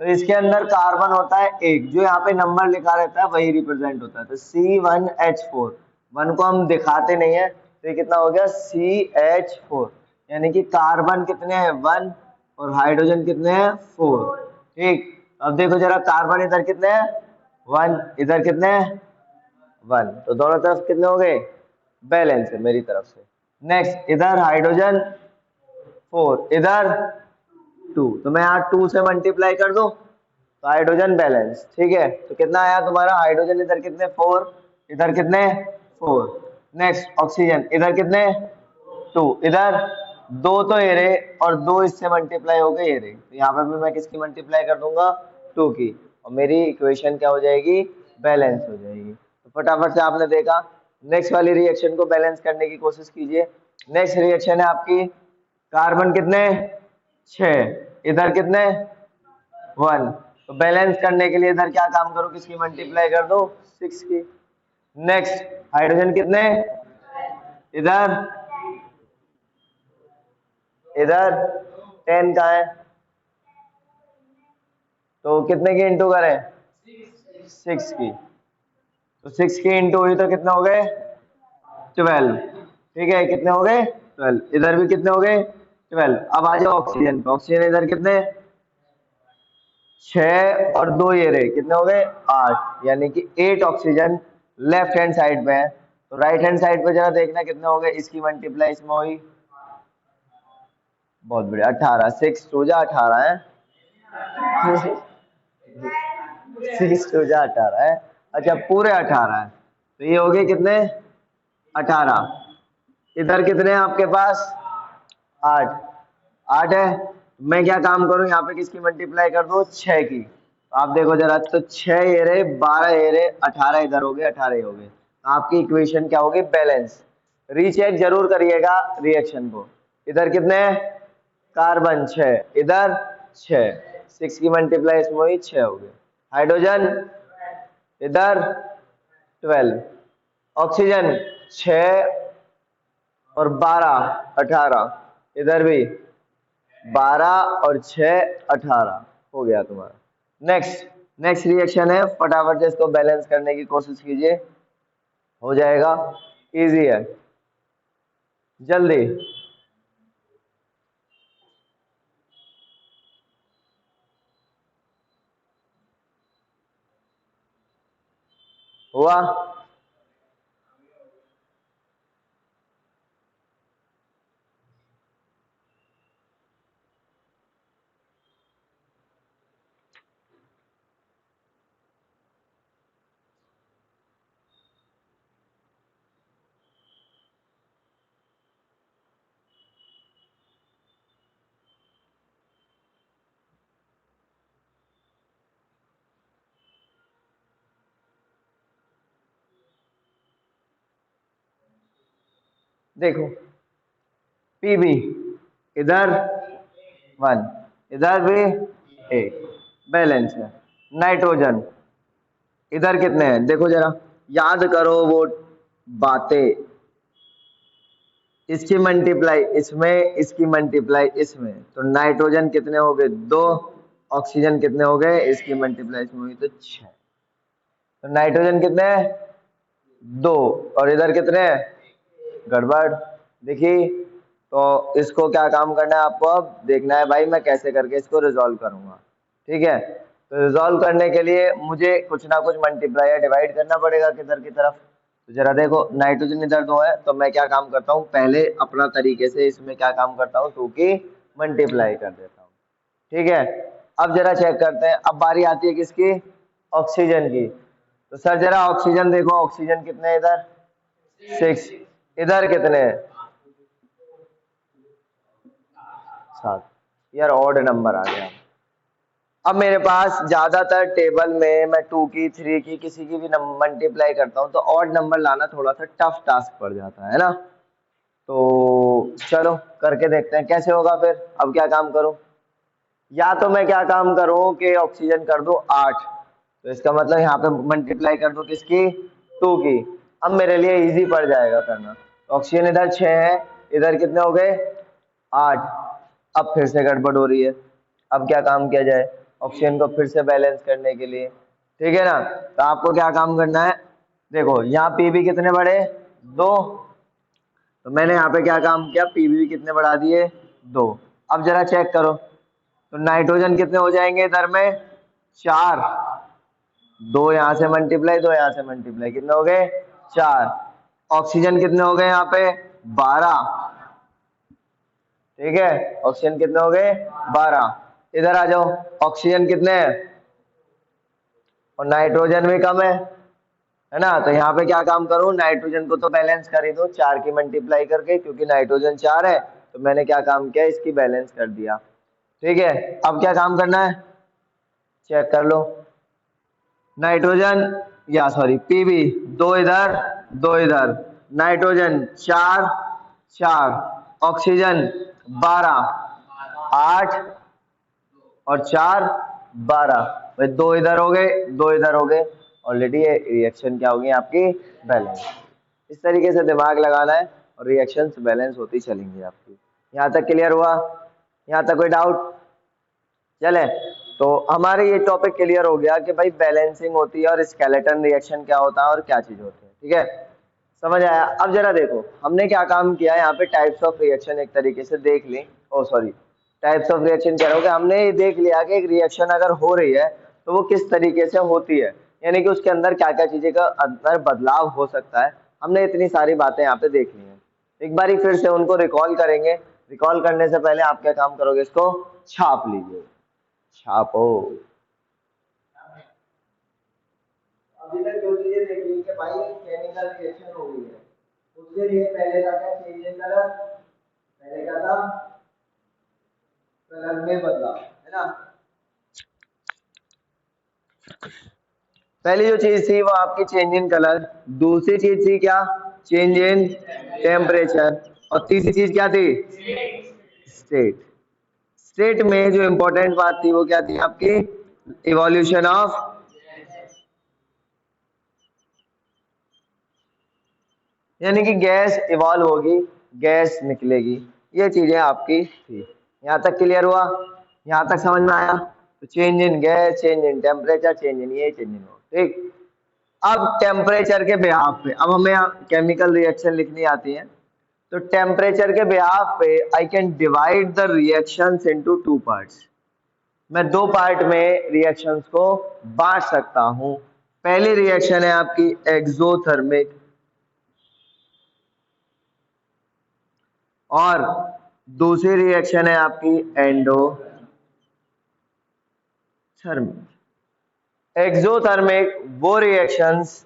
[SPEAKER 1] तो इसके अंदर कार्बन होता है एक, जो यहाँ पे नंबर लिखा रहता है वही रिप्रेजेंट होता है। तो C1H4, वन को हम दिखाते नहीं है, तो ये कितना हो गया CH4, यानी कि कार्बन कितने हैं वन और हाइड्रोजन कितने हैं फोर। ठीक, अब देखो जरा, कार्बन इधर कितने हैं वन, इधर कितने हैं वन, तो दोनों तरफ कितने हो गए, बैलेंस है मेरी तरफ से। नेक्स्ट, इधर हाइड्रोजन फोर, इधर टू, तो मैं यहाँ टू से मल्टीप्लाई कर दूं तो हाइड्रोजन बैलेंस। ठीक है, तो कितना आया तुम्हारा, हाइड्रोजन इधर कितने फोर, इधर कितने फोर। नेक्स्ट, ऑक्सीजन इधर कितने टू, इधर दो, तो ये रहे और दो इससे मल्टीप्लाई हो गए ये रहे, तो यहाँ पर भी मैं किसकी मल्टीप्लाई कर दूंगा, टू की, और मेरी इक्वेशन क्या हो जाएगी, बैलेंस हो जाएगी। तो फटाफट से आपने देखा, नेक्स्ट वाली रिएक्शन को बैलेंस करने की कोशिश कीजिए। नेक्स्ट रिएक्शन है आपकी, कार्बन कितने छह, इधर कितने वन, तो बैलेंस करने के लिए इधर क्या काम करो, किसकी मल्टीप्लाई कर दो, सिक्स की। नेक्स्ट, हाइड्रोजन कितने, इधर इधर टेन का है, तो कितने की इंटू करें, सिक्स की, तो सिक्स की इंटू हुई तो कितने हो गए, ट्वेल्व। ठीक है, कितने हो गए ट्वेल्व, इधर भी कितने हो गए ट्वेल्व। अब आ जाओ ऑक्सीजन पे, ऑक्सीजन इधर कितने छह और दो ये रहे, कितने हो गए आठ, यानी कि eight oxygen left hand side पे है। तो राइट हैंड साइड पे जरा देखना कितने हो गए, इसकी मल्टीप्लाई इसमें हुई, बहुत बढ़िया, 18, सिक्स टू जा 18 है, सिक्स टू जा 18 है, अच्छा पूरे 18 है, तो ये हो गए कितने 18। इधर कितने हैं आपके पास आठ, आठ है, मैं क्या काम करूं, यहाँ पे किसकी मल्टीप्लाई कर दो छह की, तो आप देखो जरा, तो छह ये रहे, 12 ये रहे, 18 इधर हो गए, 18 हो गए, तो आपकी इक्वेशन क्या होगी, बैलेंस। रीचेक जरूर करिएगा रिएक्शन को। इधर कितने हैं कार्बन छह, इधर छह, सिक्स की मल्टीप्लाई इसमें हुई, छह हो गए। हाइड्रोजन इधर 12, ऑक्सीजन 6 और 12 18, इधर भी 12 और 6 18 हो गया तुम्हारा। नेक्स्ट, नेक्स्ट रिएक्शन है, फटाफट से इसको बैलेंस करने की कोशिश कीजिए, हो जाएगा, इजी है, जल्दी। हुआ, देखो, पीबी इधर वन, इधर भी एक, बैलेंस है। नाइट्रोजन इधर कितने हैं, देखो जरा, याद करो वो बातें, इसकी मल्टीप्लाई इसमें, इसकी मल्टीप्लाई इसमें, तो नाइट्रोजन कितने हो गए दो, ऑक्सीजन कितने हो गए, इसकी मल्टीप्लाई इसमें हुई तो छह, तो नाइट्रोजन कितने हैं दो, और इधर कितने हैं, गड़बड़ देखिए, तो इसको क्या काम करना है आपको, अब देखना है भाई मैं कैसे करके इसको रिजॉल्व करूंगा। ठीक है, तो रिजॉल्व करने के लिए मुझे कुछ ना कुछ मल्टीप्लाई या डिवाइड करना पड़ेगा किधर की तरफ। तो जरा देखो, नाइट्रोजन इधर 2 है, तो मैं क्या काम करता हूँ, पहले अपना तरीके से इसमें क्या काम करता हूँ, 2 की मल्टीप्लाई कर देता हूँ। ठीक है, अब जरा चेक करते हैं, अब बारी आती है किसकी, ऑक्सीजन की। तो सर जरा ऑक्सीजन देखो, ऑक्सीजन कितने हैं इधर, 6, इधर कितने हैं, 7। यार ऑड नंबर आ गया। अब मेरे पास ज्यादातर टेबल में मैं 2 की, 3 की, किसी की भी मल्टीप्लाई करता हूँ तो ऑड नंबर लाना थोड़ा सा टफ टास्क पड़ जाता है ना। तो चलो करके देखते हैं कैसे होगा फिर। अब क्या काम करूं, या तो मैं क्या काम करूं कि ऑक्सीजन कर दूं 8, तो इसका मतलब यहाँ पे मल्टीप्लाई कर दूं किसकी, 2 की। अब मेरे लिए इजी पड़ जाएगा करना। ऑक्सीजन इधर 6 है, इधर कितने हो गए, 8। अब फिर से गड़बड़ हो रही है, अब क्या काम किया जाए ऑक्सीजन को फिर से बैलेंस करने के लिए। ठीक है ना, तो आपको क्या काम करना है, देखो यहाँ पीबी कितने बढ़े, 2, तो मैंने यहाँ पे क्या काम किया, पीबी कितने बढ़ा दिए, 2। अब जरा चेक करो, तो नाइट्रोजन कितने हो जाएंगे इधर में, 4, 2 यहाँ से मल्टीप्लाई, 2 यहाँ से मल्टीप्लाई, कितने हो गए, 4। ऑक्सीजन कितने हो गए यहाँ पे, 12। ठीक है, ऑक्सीजन कितने हो गए, 12। इधर आ जाओ, ऑक्सीजन कितने हैं, और नाइट्रोजन भी कम है ना। तो यहाँ पे क्या काम करूं, नाइट्रोजन को तो बैलेंस कर ही दो 4 की मल्टीप्लाई करके, क्योंकि नाइट्रोजन 4 है, तो मैंने क्या काम किया, इसकी बैलेंस कर दिया। ठीक है, अब क्या काम करना है, चेक कर लो, नाइट्रोजन या सॉरी पीबी 2 इधर, 2 इधर, नाइट्रोजन 4, 4, ऑक्सीजन 12, 8 और 4, 12, भाई 2 इधर हो गए, 2 इधर हो गए, ऑलरेडी ये रिएक्शन क्या होगी आपकी, बैलेंस। इस तरीके से दिमाग लगाना है और रिएक्शंस बैलेंस होती चलेंगी आपकी। यहाँ तक क्लियर हुआ, यहाँ तक कोई डाउट, चले। तो हमारे ये टॉपिक क्लियर हो गया कि भाई बैलेंसिंग होती है और स्केलेटन रिएक्शन क्या होता है और क्या चीज होती है। ठीक है, समझ आया। अब जरा देखो हमने क्या काम किया, यहाँ पे टाइप्स ऑफ रिएक्शन एक तरीके से देख ली, ओ सॉरी टाइप्स ऑफ रिएक्शन क्या होगा, हमने ये देख लिया कि एक रिएक्शन अगर हो रही है तो वो किस तरीके से होती है, यानी कि उसके अंदर क्या क्या चीजें का अंदर बदलाव हो सकता है। हमने इतनी सारी बातें यहाँ पे देख ली हैं, एक बारी फिर से उनको रिकॉल करेंगे। रिकॉल करने से पहले आप क्या काम करोगे, इसको छाप लीजिए, छापो। अभी तक जो चीजें देखी कि भाई केमिकल रिएक्शन हो गई है, उसके लिए पहले का क्या चेंज इन कलर, पहले क्या था, कलर में बदलाव, है ना। पहली जो चीज थी वो आपकी चेंज इन कलर, दूसरी चीज थी क्या, चेंज इन टेम्परेचर, और तीसरी चीज क्या थी, स्टेट। स्टेट में जो इंपॉर्टेंट बात थी वो क्या थी आपकी, इवोल्यूशन ऑफ, यानी कि गैस इवॉल्व होगी, गैस निकलेगी, ये चीजें आपकी थी। यहाँ तक क्लियर हुआ, यहाँ तक समझ में आया। तो change in gas, change in temperature, change in ये, चेंज इन वो, ठीक। अब टेम्परेचर के बिहाफ पे अब हमें केमिकल रिएक्शन लिखनी आती है, तो टेम्परेचर के बिहाफ पे I can divide the reactions into 2 parts. मैं 2 पार्ट में रिएक्शंस को बांट सकता हूं। पहली रिएक्शन है आपकी एक्सोथर्मिक, और दूसरी रिएक्शन है आपकी एंडोथर्मिक। एक्सोथर्मिक वो रिएक्शंस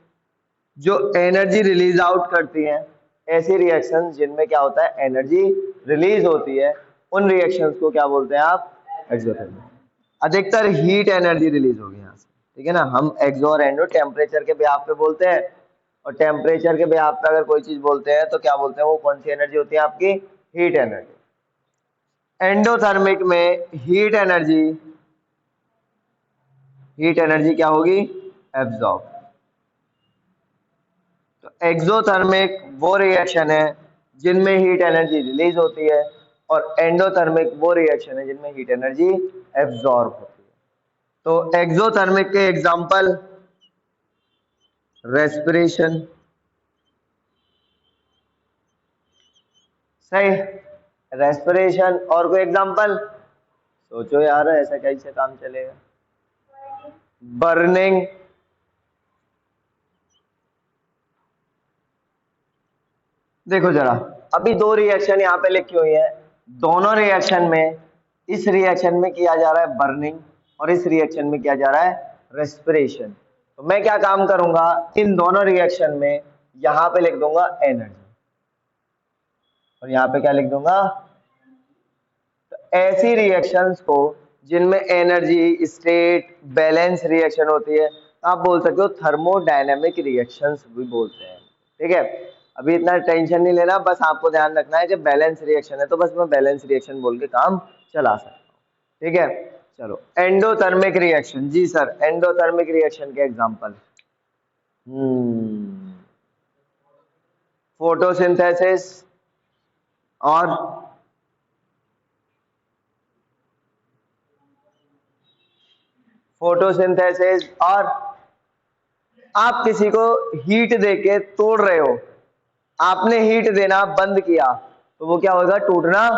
[SPEAKER 1] जो एनर्जी रिलीज आउट करती हैं, ऐसी रिएक्शंस जिनमें क्या होता है, एनर्जी रिलीज होती है, उन रिएक्शंस को क्या बोलते हैं आप, एक्सोथर्मिक। अधिकतर हीट एनर्जी रिलीज होगी यहाँ से, ठीक है ना। हम एक्सो और एंडो टेम्परेचर के बिहाफ पे बोलते हैं, और टेम्परेचर के बिहाफ पे अगर कोई चीज बोलते हैं तो क्या बोलते हैं, वो कौन सी एनर्जी होती है आपकी, हीट एनर्जी। एंडोथर्मिक में हीट एनर्जी क्या होगी, एब्जॉर्ब। तो एक्सोथर्मिक वो रिएक्शन है जिनमें हीट एनर्जी रिलीज होती है, और एंडोथर्मिक वो रिएक्शन है जिनमें हीट एनर्जी एब्जॉर्ब होती है। तो एक्सोथर्मिक के एग्जांपल, रेस्पिरेशन, सही, रेस्पिरेशन। और कोई एग्जांपल सोचो यार, ऐसा कैसे काम चलेगा। बर्निंग, देखो जरा, अभी दो रिएक्शन यहाँ पे लिखी हुई है, दोनों रिएक्शन में, इस रिएक्शन में किया जा रहा है बर्निंग और इस रिएक्शन में किया जा रहा है रेस्पिरेशन। तो मैं क्या काम करूंगा, इन दोनों रिएक्शन में यहाँ पे लिख दूंगा एनर्जी और यहाँ पे क्या लिख दूंगा। तो ऐसी रिएक्शंस को जिनमें एनर्जी स्टेट बैलेंस रिएक्शन होती है, आप बोल सकते हो थर्मोडायनेमिक रिएक्शंस भी बोलते हैं। ठीक है, अभी इतना टेंशन नहीं लेना, बस आपको ध्यान रखना है जब बैलेंस रिएक्शन है तो बस मैं बैलेंस रिएक्शन बोल के काम चला सकता हूँ। ठीक है, चलो एंडोथर्मिक रिएक्शन। जी सर, एंडोथर्मिक रिएक्शन के एग्जांपल, फोटोसिंथेसिस और फोटोसिंथेसिस, और आप किसी को हीट देके तोड़ रहे हो, आपने हीट देना बंद किया तो वो क्या होगा, टूटना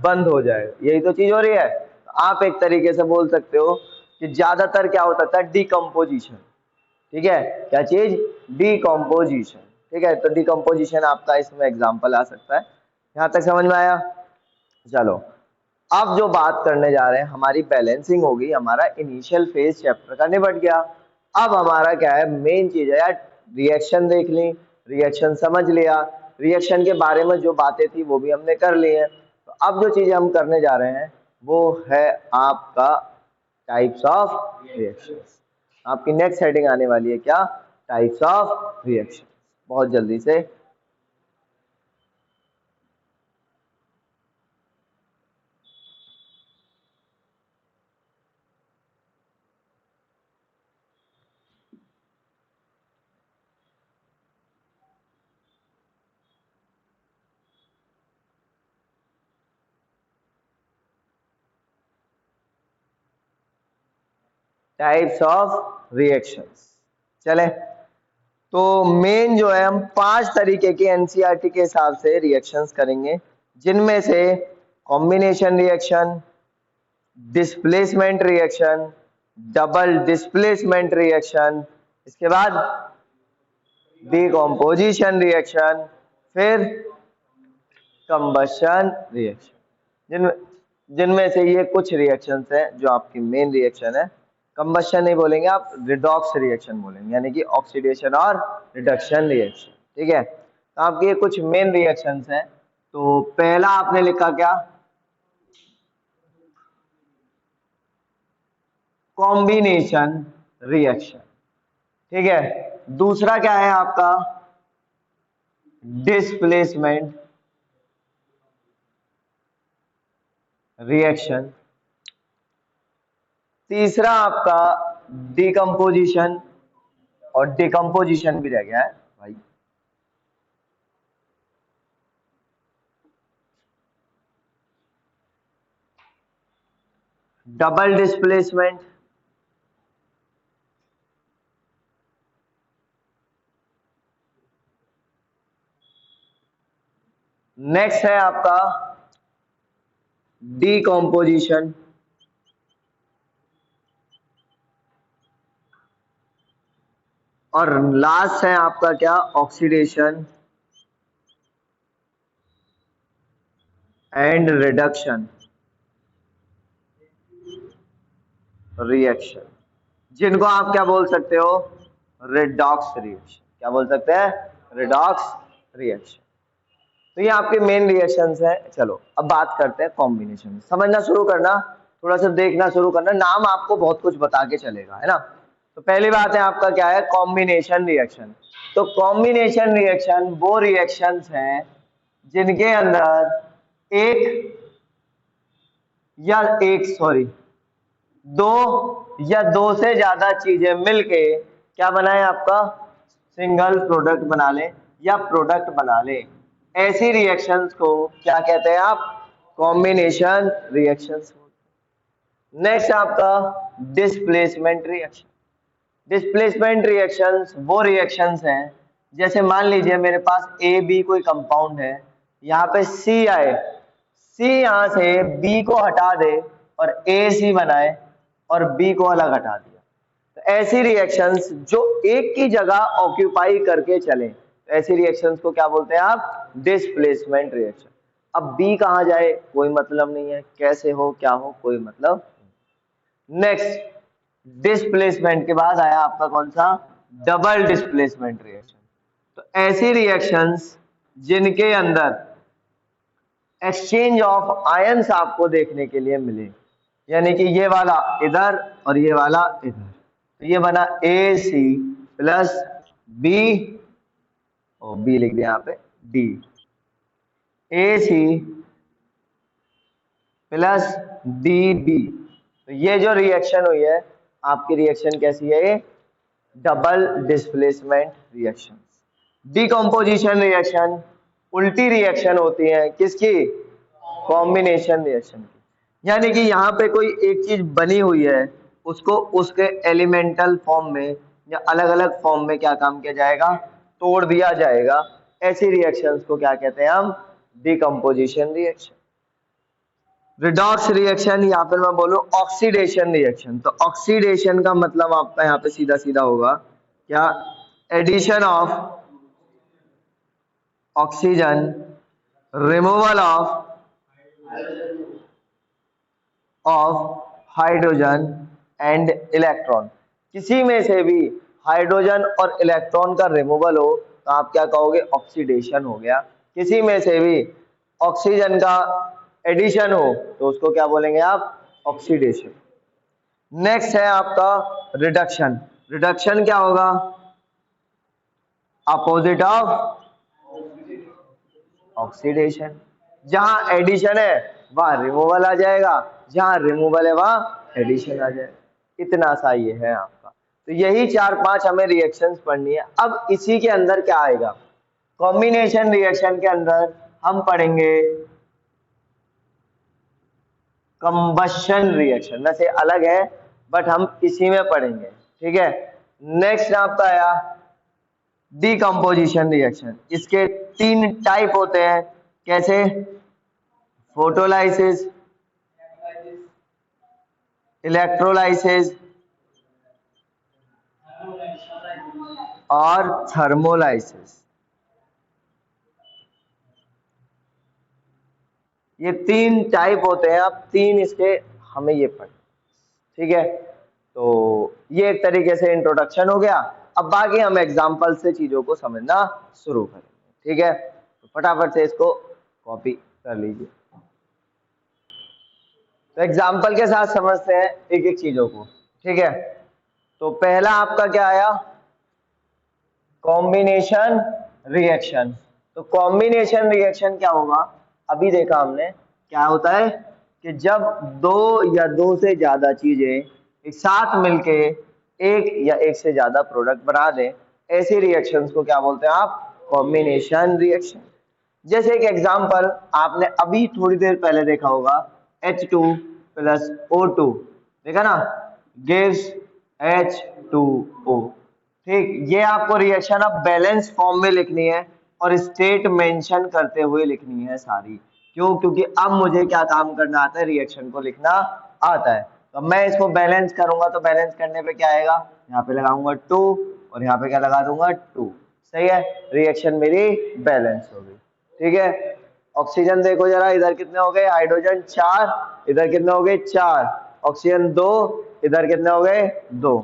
[SPEAKER 1] बंद हो जाएगा। यही तो चीज हो रही है। तो आप एक तरीके से बोल सकते हो कि ज्यादातर क्या होता था, डिकम्पोजिशन। ठीक है, क्या चीज, डिकम्पोजिशन। ठीक है, तो डिकम्पोजिशन आपका इसमें एग्जांपल आ सकता है। यहां तक समझ में आया। चलो अब जो बात करने जा रहे हैं, हमारी बैलेंसिंग होगी, हमारा इनिशियल फेज चैप्टर का निपट गया। अब हमारा क्या है, मेन चीज है यार, रिएक्शन देख ली, रिएक्शन समझ लिया, रिएक्शन के बारे में जो बातें थी वो भी हमने कर ली है। तो अब जो चीजें हम करने जा रहे हैं वो है आपका टाइप्स ऑफ रिएक्शंस। आपकी नेक्स्ट हेडिंग आने वाली है क्या, टाइप्स ऑफ रिएक्शन। बहुत जल्दी से टाइप्स ऑफ रिएक्शंस चले। तो मेन जो है, हम 5 तरीके के एनसीईआरटी के हिसाब से रिएक्शंस करेंगे, जिनमें से combination reaction, displacement reaction, double displacement reaction, इसके बाद डिकम्पोजिशन रिएक्शन, फिर कंबशन रिएक्शन। जिनमें जिनमें से ये कुछ रिएक्शंस हैं जो आपकी मेन रिएक्शन है। कंबशन नहीं बोलेंगे आप, रिडॉक्स रिएक्शन बोलेंगे, यानी कि ऑक्सीडेशन और रिडक्शन रिएक्शन। ठीक है, तो आपके ये कुछ मेन रिएक्शंस हैं। तो पहला आपने लिखा क्या, कॉम्बिनेशन रिएक्शन। ठीक है, दूसरा क्या है आपका, डिस्प्लेसमेंट रिएक्शन। तीसरा आपका डिकम्पोजिशन, और डिकम्पोजिशन भी रह गया है भाई। डबल डिस्प्लेसमेंट, नेक्स्ट है आपका डिकम्पोजिशन, और लास्ट है आपका क्या, ऑक्सीडेशन एंड रिडक्शन रिएक्शन, जिनको आप क्या बोल सकते हो, रिडॉक्स रिएक्शन। क्या बोल सकते हैं, रिडॉक्स रिएक्शन। तो ये आपके मेन रिएक्शंस हैं। चलो अब बात करते हैं कॉम्बिनेशन। समझना शुरू करना, थोड़ा सा देखना शुरू करना, नाम आपको बहुत कुछ बता के चलेगा, है ना। तो पहली बात है आपका क्या है, कॉम्बिनेशन रिएक्शन। तो कॉम्बिनेशन रिएक्शन वो रिएक्शंस हैं जिनके अंदर दो या दो से ज्यादा चीजें मिलके क्या बनाए, आपका सिंगल प्रोडक्ट बना ले या प्रोडक्ट बना ले। ऐसी रिएक्शंस को क्या कहते हैं आप, कॉम्बिनेशन रिएक्शंस। नेक्स्ट आपका डिस्प्लेसमेंट रिएक्शन। डिस्प्लेसमेंट रिएक्शंस वो रिएक्शंस हैं, जैसे मान लीजिए मेरे पास ए बी कोई कंपाउंड है, यहाँ पे सी आए, सी यहां से बी को हटा दे और ए सी बनाए और बी को अलग हटा दिया, तो ऐसी रिएक्शंस जो एक की जगह ऑक्यूपाई करके चले, तो ऐसी रिएक्शंस को क्या बोलते हैं आप? Displacement reaction. अब बी कहां जाए कोई मतलब नहीं है, कैसे हो क्या हो कोई मतलब। नेक्स्ट, डिस्प्लेसमेंट के बाद आया आपका कौन सा? Double displacement reaction. तो ऐसी रिएक्शंस जिनके अंदर एक्सचेंज ऑफ आयंस आपको देखने के लिए मिले, यानी कि ये वाला इधर और ये वाला इधर, तो ये बना ए सी प्लस बी, और बी लिख दिया यहाँ पे डी, ए सी प्लस डी बी। तो ये जो रिएक्शन हुई है आपकी रिएक्शन कैसी है? ये double displacement reaction. Decomposition reaction उल्टी रिएक्शन होती है किसकी? कॉम्बिनेशन रिएक्शन की। यानी कि यहाँ पे कोई एक चीज बनी हुई है, उसको उसके एलिमेंटल फॉर्म में या अलग अलग फॉर्म में क्या काम किया जाएगा? तोड़ दिया जाएगा। ऐसी रिएक्शंस को क्या कहते हैं हम? Decomposition reaction. रिडॉक्स रिएक्शन या फिर मैं बोलूं ऑक्सीडेशन रिएक्शन। तो ऑक्सीडेशन का मतलब आपका यहाँ पे सीधा सीधा होगा क्या? Addition of oxygen, removal of hydrogen and electron. किसी में से भी हाइड्रोजन और इलेक्ट्रॉन का रिमूवल हो तो आप क्या कहोगे? ऑक्सीडेशन हो गया। किसी में से भी ऑक्सीजन का एडिशन हो तो उसको क्या बोलेंगे आप? ऑक्सीडेशन। नेक्स्ट है आपका रिडक्शन। रिडक्शन क्या होगा? Opposite of oxidation. जहां एडिशन है वहां रिमूवल आ जाएगा, जहां रिमूवल है वहां एडिशन आ जाएगा। इतना सा ये है आपका। तो यही 4-5 हमें रिएक्शंस पढ़नी है। अब इसी के अंदर क्या आएगा? कॉम्बिनेशन रिएक्शन के अंदर हम पढ़ेंगे कंबशन रिएक्शन। वैसे अलग है बट हम इसी में पढ़ेंगे, ठीक है। नेक्स्ट आपका आया डिकम्पोजिशन रिएक्शन। इसके 3 टाइप होते हैं। कैसे? फोटोलाइसिस, इलेक्ट्रोलाइसिस और थर्मोलाइसिस। ये 3 टाइप होते हैं। आप 3 इसके हमें ये पढ़, ठीक है। तो ये एक तरीके से इंट्रोडक्शन हो गया। अब बाकी हम एग्जाम्पल से चीजों को समझना शुरू करेंगे, ठीक है। तो फटाफट से इसको कॉपी कर लीजिए। तो एग्जाम्पल के साथ समझते हैं एक एक चीजों को, ठीक है। तो पहला आपका क्या आया? Combination reaction. तो कॉम्बिनेशन रिएक्शन क्या होगा? अभी देखा हमने क्या होता है कि जब 2 या 2 से ज्यादा चीजें एक साथ मिलके एक या एक से ज्यादा प्रोडक्ट बना दें, ऐसे रिएक्शंस को क्या बोलते हैं आप? Combination reaction. जैसे एक एग्जांपल आपने अभी थोड़ी देर पहले देखा होगा, H2 प्लस O2, देखा ना, गिव्स H2O। ठीक, ये आपको रिएक्शन अब बैलेंस फॉर्म में लिखनी है और स्टेट मेंशन करते हुए लिखनी है सारी। क्यों? क्योंकि अब मुझे क्या काम करना आता है? रिएक्शन को लिखना आता है। तो मैं इसको बैलेंस करूंगा तो बैलेंस करने पे क्या आएगा? यहाँ पे लगाऊंगा 2 और यहाँ पे क्या लगा दूंगा? 2। सही है, रिएक्शन मेरी बैलेंस हो गई, ठीक है। ऑक्सीजन देखो जरा, इधर कितने हो गए? हाइड्रोजन 4, इधर कितने हो गए? 4। ऑक्सीजन 2, इधर कितने हो गए? 2।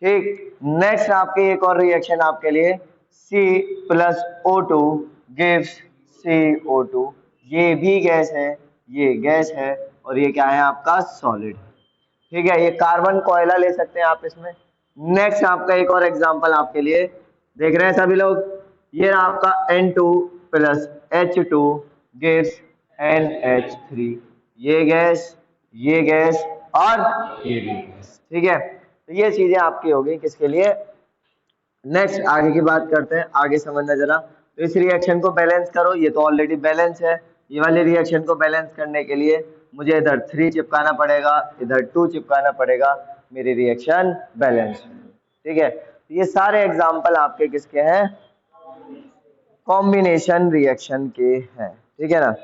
[SPEAKER 1] ठीक, नेक्स्ट आपकी एक और रिएक्शन आपके लिए, C plus O2 gives CO2। ये भी गैस है, ये गैस है और ये क्या है आपका? सॉलिड। ठीक है, ये कार्बन कोयला ले सकते हैं आप इसमें। नेक्स्ट आपका एक और एग्जांपल आपके लिए, देख रहे हैं सभी लोग, ये आपका N2 plus H2 gives NH3। ये गैस और ये भी गैस, ठीक है। तो ये चीजें आपकी हो गई किसके लिए? नेक्स्ट आगे की बात करते हैं, आगे समझना जरा। तो इस रिएक्शन को बैलेंस करो, ये तो ऑलरेडी बैलेंस है। ये वाले रिएक्शन को बैलेंस करने के लिए मुझे इधर 3 चिपकाना पड़ेगा, इधर 2 चिपकाना पड़ेगा, मेरी रिएक्शन बैलेंस है, ठीक है। तो ये सारे एग्जाम्पल आपके किसके हैं? कॉम्बिनेशन रिएक्शन के हैं, ठीक है ना।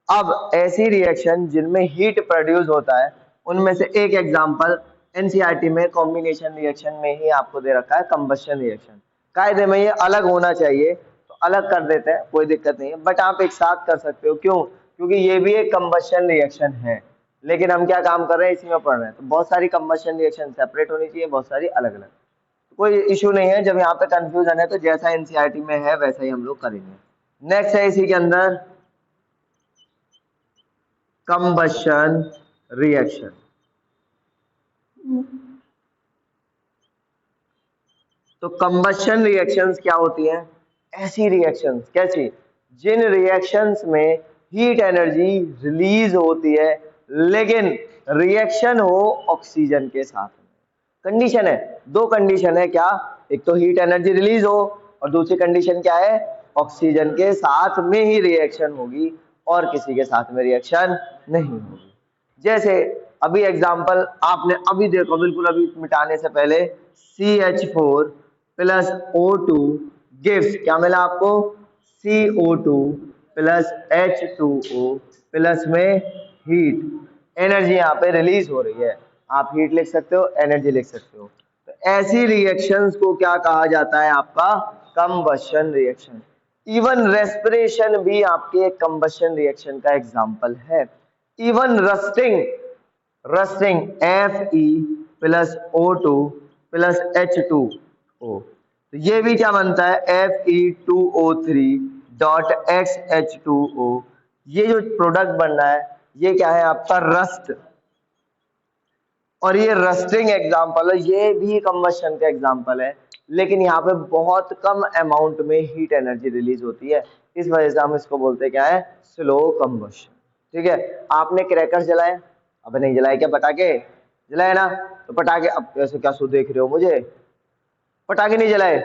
[SPEAKER 1] अब ऐसी रिएक्शन जिनमें हीट प्रोड्यूस होता है, उनमें से एक एग्जांपल एनसीईआरटी में कॉम्बिनेशन रिएक्शन में ही आपको दे रखा है, कंबशन रिएक्शन। कायदे में ये अलग होना चाहिए तो अलग कर देते हैं, कोई दिक्कत नहीं है, बट आप एक साथ कर सकते हो। क्यों? क्योंकि ये भी एक कंबशन रिएक्शन है, लेकिन हम क्या काम कर रहे हैं, इसी में पढ़ रहे हैं। तो बहुत सारी कंबशन रिएक्शन सेपरेट होनी चाहिए, बहुत सारी अलग अलग। कोई इशू नहीं है, जब यहाँ पे कंफ्यूजन है तो जैसा एनसीईआरटी में है वैसा ही हम लोग करेंगे। नेक्स्ट है इसी के अंदर कंबशन रिएक्शन। तो कंबशन रिएक्शंस क्या होती हैं? ऐसी रिएक्शंस, कैसी? जिन रिएक्शंस में हीट एनर्जी रिलीज होती है लेकिन रिएक्शन हो ऑक्सीजन के साथ में। कंडीशन है, दो कंडीशन है क्या? एक तो हीट एनर्जी रिलीज हो और दूसरी कंडीशन क्या है? ऑक्सीजन के साथ में ही रिएक्शन होगी और किसी के साथ में रिएक्शन नहीं होगी। जैसे अभी एग्जांपल आपने अभी देखो, बिल्कुल अभी मिटाने से पहले CH4 प्लस O2 गिव्स, क्या मिला आपको? CO2 प्लस H2O प्लस में हीट, एनर्जी यहाँ पे रिलीज हो रही है। आप हीट लिख सकते हो, एनर्जी लिख सकते हो। तो ऐसी रिएक्शंस को क्या कहा जाता है? आपका कंबशन रिएक्शन। इवन रेस्पिरेशन भी आपके कंबशन रिएक्शन का एग्जांपल है। Even rusting, rusting Fe plus O2 plus H2O, तो ये भी क्या बनता है? Fe2O3 dot XH2O। ये जो प्रोडक्ट बन रहा है ये क्या है? आपका रस्ट। और ये रस्टिंग एग्जांपल है, ये भी कंबशन का एग्जांपल है, लेकिन यहाँ पे बहुत कम अमाउंट में हीट एनर्जी रिलीज होती है, इस वजह से हम इसको बोलते हैं क्या है? Slow combustion. ठीक है, आपने क्रैकर जलाए? अब नहीं जलाए क्या? पटाखे जलाए ना? तो पटाखे, अब ऐसे क्या सो देख रहे हो मुझे? पटाखे नहीं जलाए?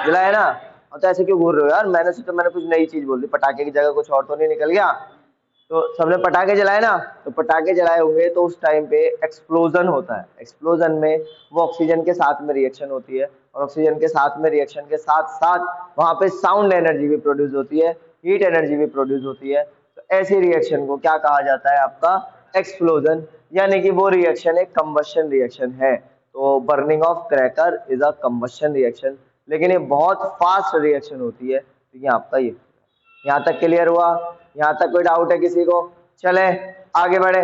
[SPEAKER 1] जलाए ना? और तो ऐसे क्यों घूर रहे हो यार? मैंने कुछ नई चीज बोल दी, पटाखे की जगह कुछ और तो नहीं निकल गया? तो सबने पटाखे जलाए ना? तो पटाखे जलाए होंगे तो उस टाइम पे एक्सप्लोजन होता है। एक्सप्लोजन में वो ऑक्सीजन के साथ में रिएक्शन होती है और ऑक्सीजन के साथ में रिएक्शन के साथ साथ वहां पे साउंड एनर्जी भी प्रोड्यूस होती है, हीट एनर्जी भी प्रोड्यूस होती है। तो ऐसी रिएक्शन को क्या कहा जाता है? आपका एक्सप्लोजन, यानी कि वो रिएक्शन एक कंबशन रिएक्शन है। तो burning of cracker is a combustion reaction, लेकिन ये बहुत फास्ट रिएक्शन होती है। तो ये आपका ये, यहाँ तक क्लियर हुआ? यहाँ तक कोई डाउट है किसी को? चले आगे बढ़े।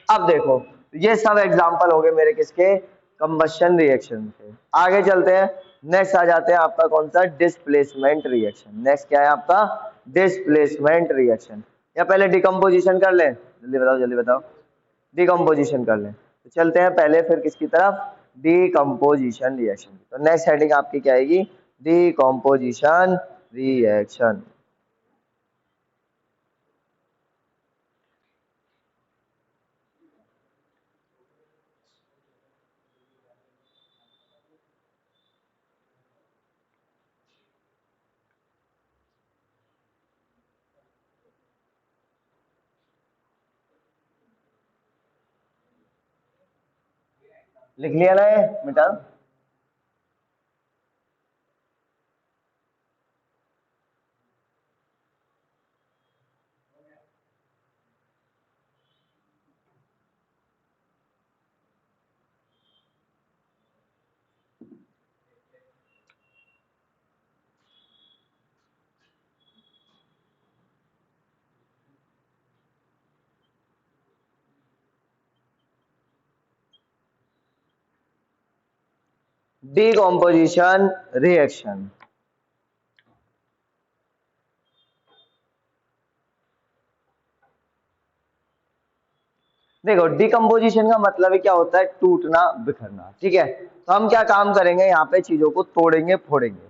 [SPEAKER 1] अब देखो, ये सब एग्जांपल हो गए मेरे किसके? कंबशन रिएक्शन के। आगे चलते हैं, नेक्स्ट आ जाते हैं आपका कौन सा? Displacement reaction. नेक्स्ट क्या है आपका? Displacement reaction. या पहले डिकम्पोजिशन कर लें? जल्दी बताओ जल्दी बताओ। डिकम्पोजिशन कर लें तो चलते हैं पहले फिर किसकी तरफ? Decomposition reaction. तो नेक्स्ट हेडिंग आपकी क्या आएगी? Decomposition reaction. लिख लिया ना? ये मिटा। Decomposition reaction. देखो, डिकम्पोजिशन का मतलब है क्या होता है? टूटना, बिखरना। ठीक है, तो हम क्या काम करेंगे? यहाँ पे चीजों को तोड़ेंगे फोड़ेंगे।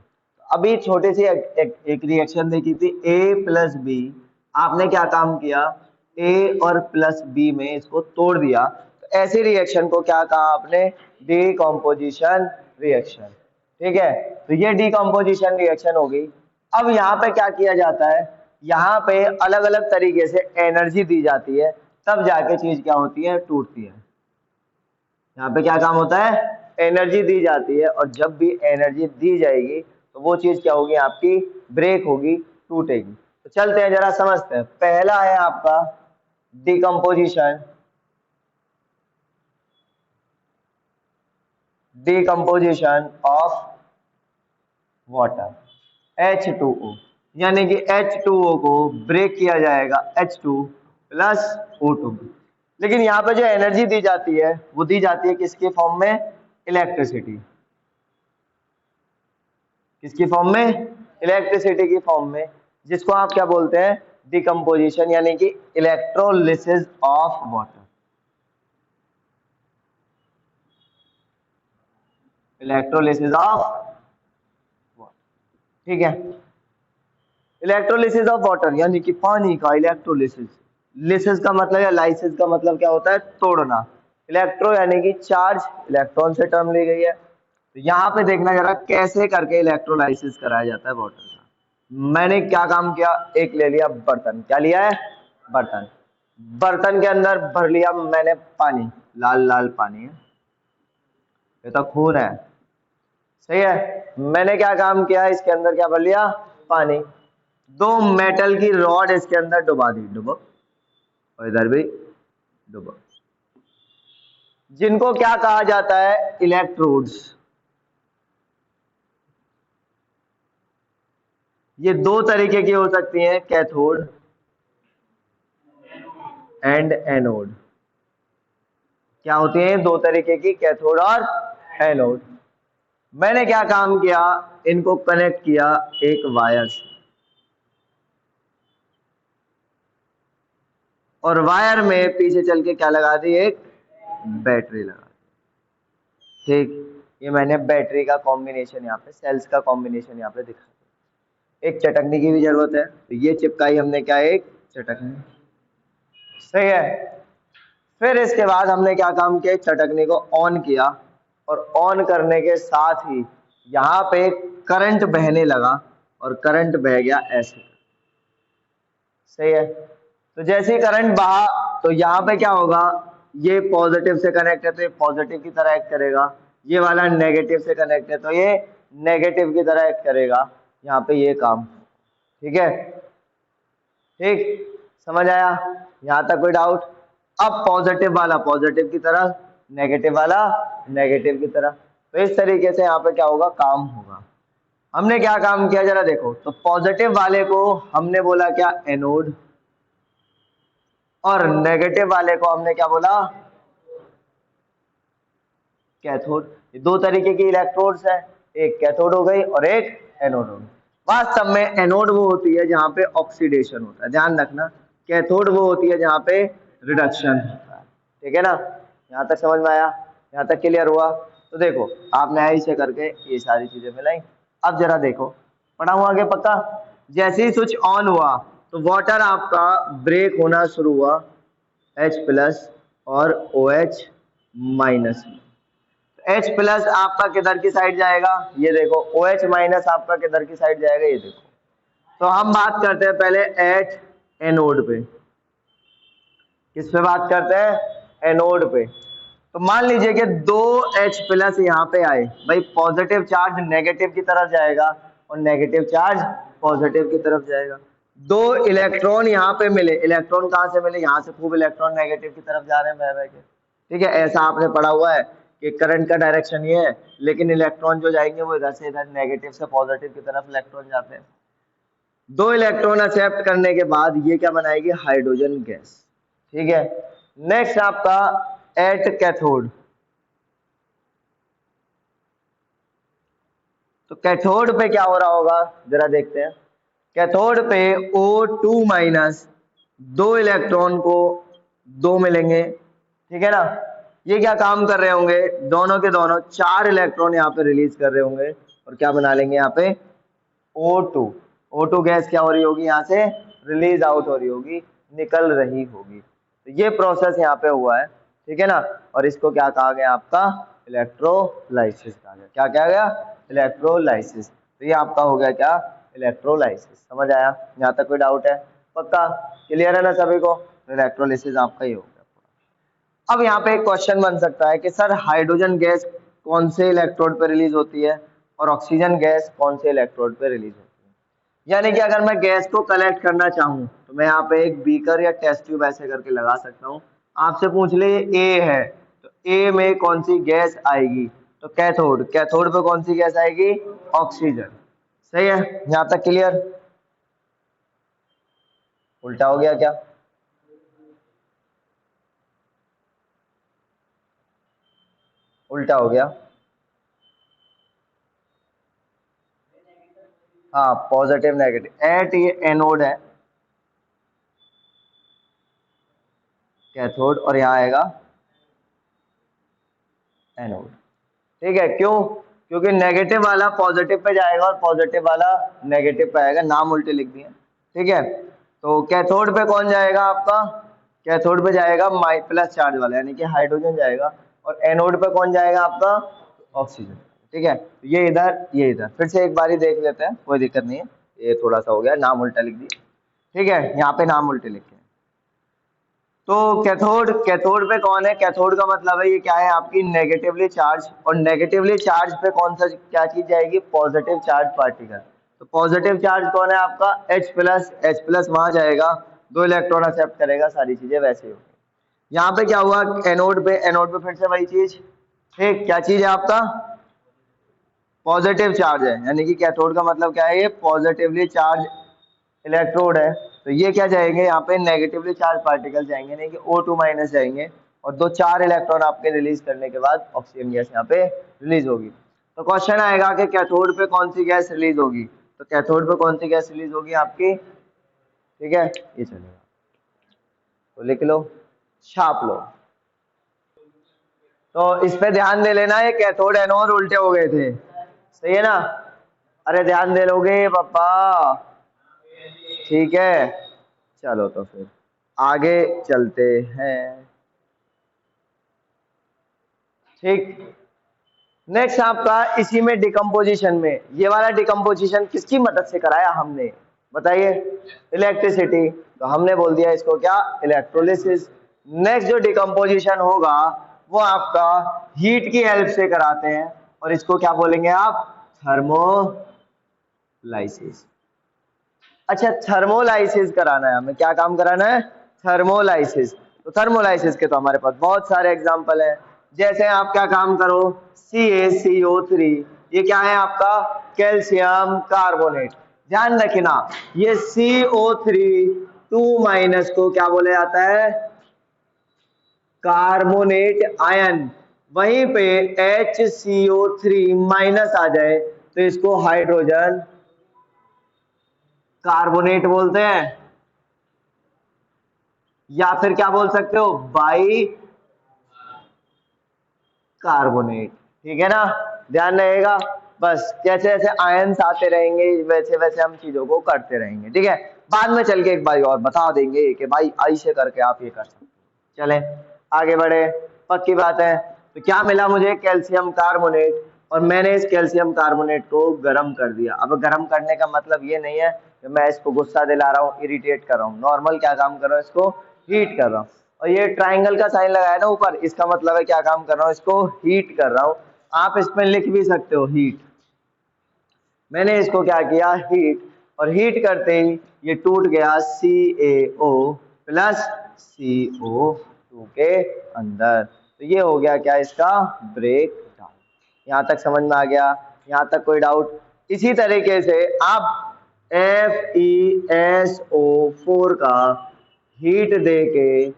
[SPEAKER 1] अभी छोटी सी एक रिएक्शन देखी थी, A प्लस बी। आपने क्या काम किया? A और प्लस बी में इसको तोड़ दिया। तो ऐसी रिएक्शन को क्या कहा आपने? Decomposition reaction. ठीक है, तो ये डिकम्पोजिशन रिएक्शन हो गई। अब यहाँ पे क्या किया जाता है? यहाँ पे अलग अलग तरीके से एनर्जी दी जाती है, तब जाके चीज क्या होती है? टूटती है। यहाँ पे क्या काम होता है? एनर्जी दी जाती है, और जब भी एनर्जी दी जाएगी तो वो चीज क्या होगी? आपकी ब्रेक होगी, टूटेगी। तो चलते हैं जरा समझते हैं। पहला है आपका डिकम्पोजिशन ऑफ वाटर H2O, यानी कि H2O को ब्रेक किया जाएगा H2 प्लस O2। लेकिन यहाँ पे जो एनर्जी दी जाती है वो दी जाती है किसके फॉर्म में? इलेक्ट्रिसिटी। किसकी फॉर्म में? इलेक्ट्रिसिटी की फॉर्म में, जिसको आप क्या बोलते हैं? डिकम्पोजिशन, यानी कि electrolysis of water. Electrolysis of water, ठीक है। इलेक्ट्रोलिसिस ऑफ वाटर यानी कि पानी का इलेक्ट्रोलिसिस। लिसिस का मतलब या लाइसिस का मतलब क्या होता है? तोड़ना। इलेक्ट्रो यानी कि चार्ज, इलेक्ट्रॉन से टर्म ली गई है। तो यहाँ पे देखना जरा कैसे करके इलेक्ट्रोलाइसिस कराया जाता है वाटर का। मैंने क्या काम किया? एक ले लिया बर्तन। क्या लिया है? बर्तन। बर्तन के अंदर भर लिया मैंने पानी, लाल लाल पानी है, ये तो खून है, सही है। मैंने क्या काम किया? इसके अंदर क्या भर लिया? पानी। दो मेटल की रॉड इसके अंदर डुबा दी, डुबो, और इधर भी डुबो, जिनको क्या कहा जाता है? इलेक्ट्रोड्स। ये दो तरीके की हो सकती हैं, कैथोड एंड एनोड। क्या होती हैं? दो तरीके की, कैथोड और एनोड। मैंने क्या काम किया? इनको कनेक्ट किया एक वायर से, और वायर में पीछे चल के क्या लगा दी? एक बैटरी लगा दी, ठीक। ये मैंने बैटरी का कॉम्बिनेशन यहाँ पे, सेल्स का कॉम्बिनेशन यहाँ पे दिखा। एक चटकने की भी जरूरत है, तो ये चिपकाई हमने क्या? एक चटकनी, सही है। फिर इसके बाद हमने क्या काम किया? चटकनी को ऑन किया, और ऑन करने के साथ ही यहाँ पे करंट बहने लगा, और करंट बह गया ऐसे, सही है। तो जैसे ही करंट बहा तो यहाँ पे क्या होगा? ये पॉजिटिव से कनेक्ट है तो ये पॉजिटिव की तरह एक्ट करेगा, ये वाला नेगेटिव से कनेक्ट है तो ये नेगेटिव की तरह एक्ट करेगा। यहाँ पे ये काम, ठीक है, ठीक, समझ आया? यहाँ तक कोई डाउट? अब पॉजिटिव वाला पॉजिटिव की तरह, नेगेटिव वाला नेगेटिव की तरह। तो इस तरीके से यहाँ पे क्या होगा? काम होगा। हमने क्या काम किया जरा देखो। तो पॉजिटिव वाले को हमने बोला क्या? एनोड, और नेगेटिव वाले को हमने क्या बोला? कैथोड। ये दो तरीके की इलेक्ट्रोड्स है, एक कैथोड हो गई और एक एनोड हो गई। वास्तव में एनोड वो होती है जहां पे ऑक्सीडेशन होता है, ध्यान रखना। कैथोड वो होती है जहां पे रिडक्शन होता है, ठीक है ना? यहाँ तक समझ में आया? यहाँ तक क्लियर हुआ? तो देखो आपने ऐसे करके ये सारी चीजें मिलाई। अब जरा देखो, पढ़ाऊं आगे पक्का? जैसे ही स्विच ऑन हुआ तो वाटर आपका ब्रेक होना शुरू हुआ, H प्लस और OH माइनस में। H प्लस आपका किधर की साइड जाएगा? ये देखो। OH माइनस आपका किधर की साइड जाएगा? ये देखो। तो हम बात करते हैं पहले एट एनोड पे। किस पे बात करते हैं? एनोड पे। तो मान लीजिए कि दो H प्लस यहाँ पे आए, भाई पॉजिटिव चार्ज नेगेटिव की तरफ जाएगा और नेगेटिव चार्ज पॉजिटिव की तरफ जाएगा। दो इलेक्ट्रॉन यहाँ पे मिले, इलेक्ट्रॉन कहाँ से मिले? यहाँ से खूब इलेक्ट्रॉन नेगेटिव की तरफ जा रहे हैं बह बह के, ठीक है। ऐसा आपने पढ़ा हुआ है कि करंट का डायरेक्शन ये है, लेकिन इलेक्ट्रॉन जो जाएंगे वो इधर से इधर, नेगेटिव से पॉजिटिव की तरफ इलेक्ट्रॉन जाते हैं। दो इलेक्ट्रॉन एक्सेप्ट करने के बाद ये क्या बनाएगी? हाइड्रोजन गैस, ठीक है। नेक्स्ट आपका एट कैथोड। तो कैथोड पे क्या हो रहा होगा जरा देखते हैं। कैथोड पे O2 माइनस, दो इलेक्ट्रॉन को दो मिलेंगे, ठीक है ना। ये क्या काम कर रहे होंगे? दोनों के दोनों चार इलेक्ट्रॉन यहाँ पे रिलीज कर रहे होंगे, और क्या बना लेंगे यहाँ पे? O2 गैस क्या हो रही होगी? यहाँ से रिलीज आउट हो रही होगी, निकल रही होगी। तो ये प्रोसेस यहाँ पे हुआ है, ठीक है ना। और इसको क्या कहा गया? आपका इलेक्ट्रोलाइसिस कहा गया। क्या कहा गया? इलेक्ट्रोलाइसिस। तो ये आपका हो गया क्या? इलेक्ट्रोलाइसिस। समझ आया? यहाँ तक कोई डाउट है? पक्का क्लियर है ना सभी को? इलेक्ट्रोलाइसिस आपका ही हो गया। अब यहाँ पे एक क्वेश्चन बन सकता है कि सर हाइड्रोजन गैस कौन से इलेक्ट्रोड पे रिलीज होती है और ऑक्सीजन गैस कौन से इलेक्ट्रोड पे रिलीज होती है? यानी कि अगर मैं गैस को कलेक्ट करना चाहूँ तो मैं यहाँ पे एक बीकर या टेस्ट ट्यूब ऐसे करके लगा सकता हूँ। आपसे पूछ ले ए है तो ए में कौन सी गैस आएगी, तो कैथोड, कैथोड पे कौन सी गैस आएगी, ऑक्सीजन। सही है, यहाँ तक क्लियर। उल्टा हो गया क्या, उल्टा हो गया। हाँ पॉजिटिव नेगेटिव, एट ये एनोड है कैथोड और यहाँ आएगा एनोड। ठीक है, क्यों, क्योंकि नेगेटिव वाला पॉजिटिव पे जाएगा और पॉजिटिव वाला नेगेटिव पे आएगा, नाम उल्टे लिख दिए। ठीक है, तो कैथोड पे कौन जाएगा आपका, कैथोड पे जाएगा माइ प्लस चार्ज वाला यानी कि हाइड्रोजन जाएगा, और एनोड पे कौन जाएगा आपका, ऑक्सीजन। ठीक है, तो ये इधर ये इधर, फिर से एक बार ही देख लेते हैं, कोई दिक्कत नहीं है, ये थोड़ा सा हो गया, नाम उल्टा लिख दिया। ठीक है, यहाँ पे नाम उल्टे लिखे। तो कैथोड, कैथोड पे कौन है, कैथोड का मतलब है ये क्या है आपकी नेगेटिवली चार्ज, और नेगेटिवली चार्ज पे कौन सा क्या चीज जाएगी, पॉजिटिव चार्ज पार्टिकल। तो पॉजिटिव चार्ज कौन है आपका H प्लस, H प्लस वहां जाएगा, 2 इलेक्ट्रॉन एक्सेप्ट करेगा, सारी चीजें वैसे ही होगी। यहाँ पे क्या हुआ, एनोड पे, एनोड पे फिर से वही चीज। ठीक, क्या चीज है आपका, पॉजिटिव चार्ज है, यानी कि कैथोड का मतलब क्या है, ये पॉजिटिवली चार्ज इलेक्ट्रोड है। तो ये क्या जाएंगे यहाँ पे नेगेटिवली चार्ज पार्टिकल जाएंगे, नहीं कि O2 माइनस जाएंगे, और 4 इलेक्ट्रॉन आपके रिलीज करने के बाद ऑक्सीजन गैस यहाँ पे रिलीज होगी। तो क्वेश्चन आएगा कि कैथोड पे कौन सी गैस रिलीज होगी, तो कैथोड पे कौन सी गैस रिलीज होगी आपकी। ठीक है, ये चलेगा, तो लिख लो, छाप लो। तो इस पे ध्यान दे लेना, ये कैथोड एनोड उल्टे हो गए थे, सही है ना, अरे ध्यान दे लोगे पापा। ठीक है, चलो तो फिर आगे चलते हैं। ठीक, नेक्स्ट आपका इसी में डिकम्पोजिशन में, ये वाला डिकम्पोजिशन किसकी मदद से कराया हमने, बताइए, इलेक्ट्रिसिटी, तो हमने बोल दिया इसको क्या, इलेक्ट्रोलिसिस। नेक्स्ट जो डिकम्पोजिशन होगा वो आपका हीट की हेल्प से कराते हैं, और इसको क्या बोलेंगे आप, थर्मोलाइसिस। अच्छा, थर्मोलाइसिस कराना है हमें, क्या काम कराना है, थर्मोलाइसिस। तो थर्मोलाइसिस के तो हमारे पास बहुत सारे एग्जांपल हैं, जैसे आप क्या काम करो, CaCO3, ये क्या है आपका, कैल्शियम कार्बोनेट। ध्यान रखना, ये CO3 2 माइनस को क्या बोला जाता है, कार्बोनेट आयन। वहीं पे HCO3 माइनस आ जाए तो इसको हाइड्रोजन कार्बोनेट बोलते हैं, या फिर क्या बोल सकते हो, बाई कार्बोनेट। ठीक है ना, ध्यान रहेगा, बस जैसे जैसे आयंस आते रहेंगे वैसे वैसे हम चीजों को करते रहेंगे। ठीक है, बाद में चल के एक बार और बता देंगे कि भाई ऐसे करके आप ये कर सकते हो। चलें आगे बढ़े, पक्की बात है। तो क्या मिला मुझे, कैल्शियम कार्बोनेट, और मैंने इस कैल्शियम कार्बोनेट को गर्म कर दिया। अब गर्म करने का मतलब ये नहीं है कि मैं इसको गुस्सा दिला रहा हूँ, इरिटेट कर रहा हूँ, नॉर्मल क्या काम कर रहा हूँ, इसको हीट कर रहा हूँ। और ये ट्राइंगल का साइन लगाया ना ऊपर, इसका मतलब है क्या काम कर रहा हूँ, इसको हीट कर रहा हूँ। आप इसमें लिख भी सकते हो हीट, मैंने इसको क्या किया, हीट, और हीट करते ही ये टूट गया CaO प्लस CO2 के अंदर। तो ये हो गया क्या, इसका ब्रेक डाउन। यहाँ तक समझ में आ गया, यहाँ तक कोई डाउट। इसी तरीके से आप FeSO4 का हीट दे के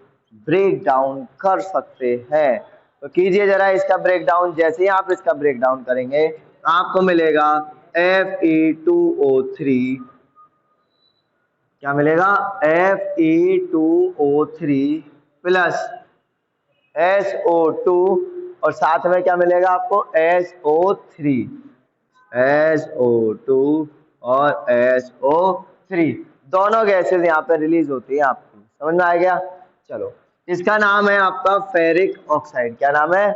[SPEAKER 1] ब्रेक डाउन कर सकते हैं। तो कीजिए जरा इसका ब्रेक डाउन, जैसे ही आप इसका ब्रेक डाउन करेंगे आपको मिलेगा Fe2O3, क्या मिलेगा, Fe2O3 प्लस SO2, और साथ में क्या मिलेगा आपको, SO3, SO2 और SO3, दोनों गैसेस यहाँ पे रिलीज होती है आपको, समझ में आ गया। चलो, इसका नाम है आपका फेरिक ऑक्साइड, क्या नाम है,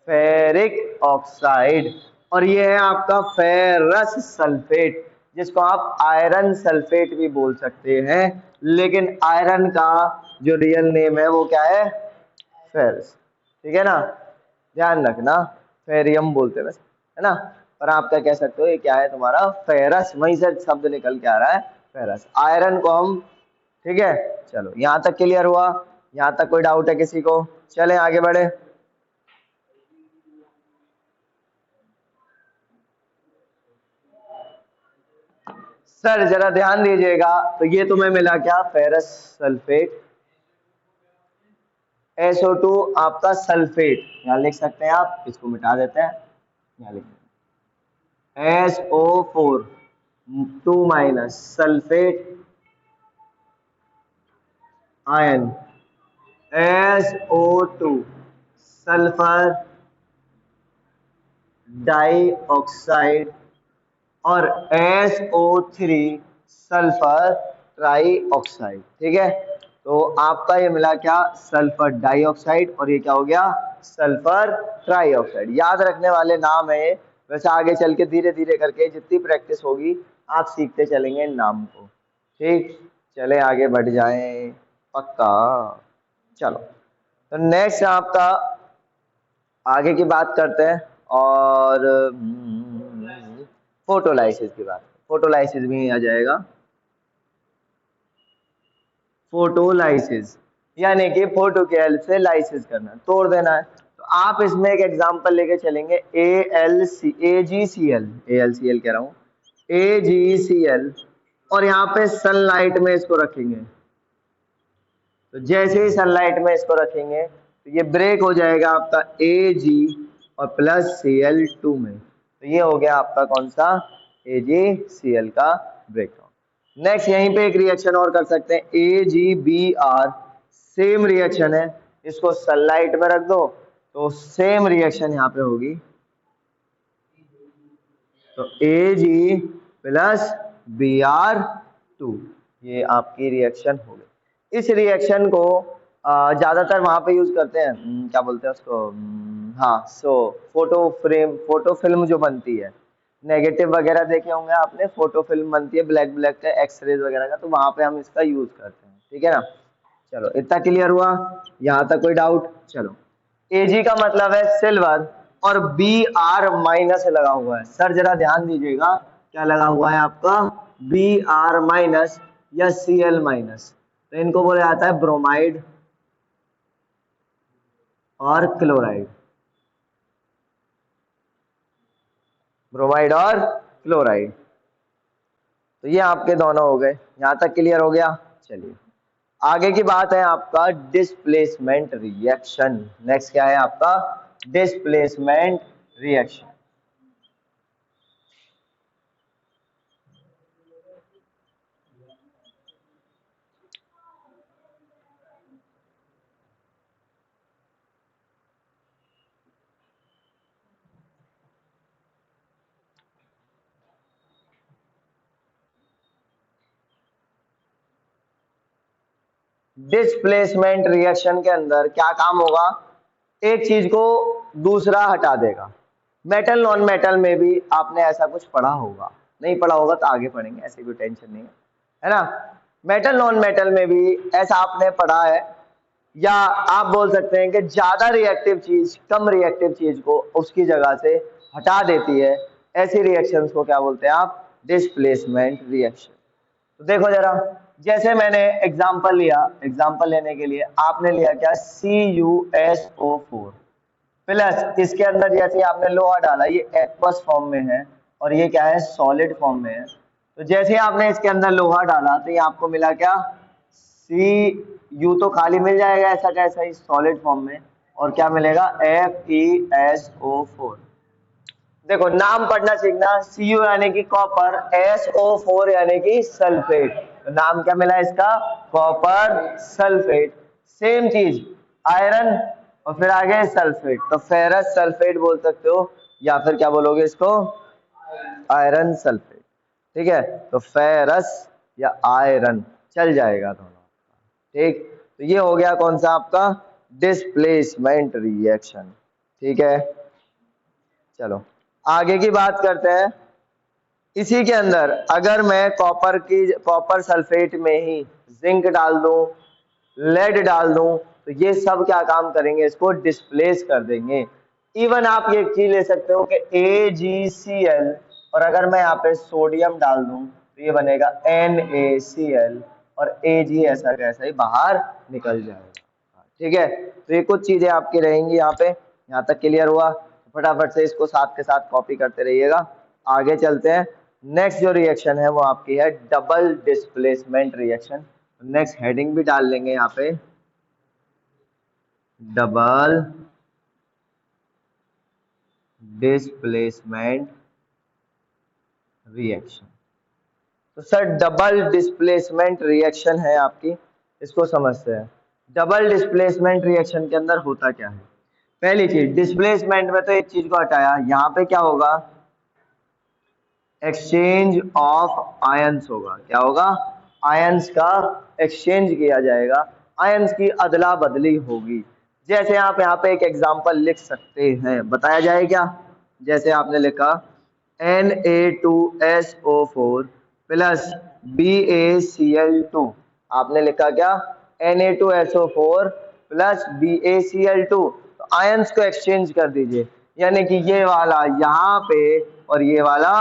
[SPEAKER 1] फेरिक ऑक्साइड, और ये है आपका फेरस सल्फेट, जिसको आप आयरन सल्फेट भी बोल सकते हैं, लेकिन आयरन का जो रियल नेम है वो क्या है, फेरस। ठीक है ना, ध्यान रखना, फेरियम बोलते हैं है ना, पर आप क्या कह सकते हो, ये क्या है तुम्हारा फेरस, वहीं से शब्द निकल के आ रहा है फेरस। आयरन को हम ठीक है, चलो यहाँ तक क्लियर हुआ? यहाँ तक कोई डाउट है किसी को? चलें आगे बढ़े। सर जरा ध्यान दीजिएगा, तो ये तुम्हें मिला क्या? फेरस सल्फेट, SO2 आपका सल्फेट, यहाँ लिख सकते हैं आप, इसको मिटा देते हैं, यहाँ लिख SO4 2 minus sulphate ion, SO2 sulphur dioxide और SO3 सल्फर ट्राइऑक्साइड। ठीक है, तो आपका ये मिला क्या? सल्फर डाइऑक्साइड, और ये क्या हो गया? Sulphur trioxide. याद रखने वाले नाम है ये, वैसे आगे चल के धीरे धीरे करके जितनी प्रैक्टिस होगी आप सीखते चलेंगे इन नाम को। ठीक, चले आगे बढ़ जाएं, पक्का। चलो, तो नेक्स्ट आपका आगे की बात करते हैं, और फोटोलाइसिस की बात। फोटोलाइसिस भी आ जाएगा। फोटोलाइसिस यानी कि फोटो के हेल्प से लाइसिस करना, तोड़ देना है। तो आप इसमें एक एग्जांपल लेके चलेंगे, AgCl, AlCl कह रहा हूँ, AgCl, और यहाँ पे सनलाइट में इसको रखेंगे। तो जैसे ही सनलाइट में इसको रखेंगे तो ये ब्रेक हो जाएगा आपका Ag और प्लस Cl2 में। तो ये हो गया आपका कौन सा? AgCl का ब्रेकडाउन। नेक्स्ट यहीं पे एक रिएक्शन और कर सकते हैं, AgBr, सेम रिएक्शन है, इसको सनलाइट में रख दो तो सेम रिएक्शन यहाँ पे होगी। तो Ag प्लस Br2, ये आपकी रिएक्शन हो गई। इस रिएक्शन को ज्यादातर वहां पे यूज करते हैं, क्या बोलते हैं उसको, हाँ, फोटो फिल्म जो बनती है, नेगेटिव वगैरह देखे होंगे आपने, फोटो फिल्म बनती है ब्लैक ब्लैक का, एक्सरेज वगैरह का, तो वहां पे हम इसका यूज करते हैं। ठीक है ना, चलो इतना क्लियर हुआ? यहाँ तक कोई डाउट? चलो, Ag का मतलब है सिल्वर, और Br माइनस लगा हुआ है। सर जरा ध्यान दीजिएगा, क्या लगा हुआ है आपका? Br माइनस या Cl माइनस, तो इनको बोला जाता है ब्रोमाइड और क्लोराइड। ब्रोमाइड और क्लोराइड, तो ये आपके दोनों हो गए। यहां तक क्लियर हो गया? चलिए आगे की बात है आपका डिस्प्लेसमेंट रिएक्शन। नेक्स्ट क्या है आपका? Displacement reaction. डिस्प्लेसमेंट रिएक्शन के अंदर क्या काम होगा? एक चीज को दूसरा हटा देगा। मेटल नॉन मेटल में भी आपने ऐसा कुछ पढ़ा होगा, नहीं पढ़ा होगा तो आगे पढ़ेंगे, ऐसी कोई टेंशन नहीं है ना। मेटल नॉन मेटल में भी ऐसा आपने पढ़ा है, या आप बोल सकते हैं कि ज्यादा रिएक्टिव चीज कम रिएक्टिव चीज को उसकी जगह से हटा देती है। ऐसी रिएक्शंस को क्या बोलते हैं आप? Displacement reaction. तो देखो जरा, जैसे मैंने एग्जांपल लिया, एग्जांपल लेने के लिए आपने लिया क्या? CuSO4 प्लस, इसके अंदर जैसे आपने लोहा डाला, ये एक्वस फॉर्म में है और ये क्या है? सॉलिड फॉर्म में है। तो जैसे आपने इसके अंदर लोहा डाला तो ये आपको मिला क्या? Cu तो खाली मिल जाएगा ऐसा कैसा ही सॉलिड फॉर्म में, और क्या मिलेगा? FeSO4। देखो नाम पढ़ना सीखना, Cu यानी कि कॉपर, SO4 यानी कि सल्फेट, तो नाम क्या मिला इसका? Copper sulphate. सेम चीज आयरन और फिर आगे सल्फेट, तो फेरस सल्फेट बोल सकते हो, या फिर क्या बोलोगे इसको? Iron sulphate. ठीक है, तो फेरस या आयरन चल जाएगा दोनों। ठीक, तो ये हो गया कौन सा आपका? Displacement reaction. ठीक है, चलो आगे की बात करते हैं। इसी के अंदर अगर मैं कॉपर सल्फेट में ही जिंक डाल दूं, लेड डाल दूं, तो ये सब क्या काम करेंगे? इसको डिस्प्लेस कर देंगे। इवन आप ये चीज ले सकते हो कि AgCl, और अगर मैं यहाँ पे सोडियम डाल दूं तो ये बनेगा NaCl, और Ag ऐसा कैसा ही बाहर निकल जाएगा। ठीक है, तो ये कुछ चीजें आपकी रहेंगी यहाँ पे। यहाँ तक क्लियर हुआ? फटाफट से इसको साथ के साथ कॉपी करते रहिएगा। आगे चलते हैं। नेक्स्ट जो रिएक्शन है वो आपकी है double displacement reaction. Next heading भी डाल लेंगे यहाँ पे, डबल डिस्प्लेसमेंट रिएक्शन। तो सर डबल डिस्प्लेसमेंट रिएक्शन है आपकी, इसको समझते हैं। डबल डिस्प्लेसमेंट रिएक्शन के अंदर होता क्या है? पहली चीज, डिस्प्लेसमेंट में तो एक चीज को हटाया, यहाँ पे क्या होगा? एक्सचेंज ऑफ आयंस होगा। क्या होगा? आयंस का एक्सचेंज किया जाएगा, आयंस की अदला बदली होगी। जैसे आप यहाँ पे एक एग्जांपल लिख सकते हैं, बताया जाए क्या? जैसे आपने लिखा Na2SO4 प्लस BaCl2। आपने लिखा क्या? Na2SO4 plus BaCl2। तो आयंस को एक्सचेंज कर दीजिए, यानी कि ये वाला यहाँ पे और ये वाला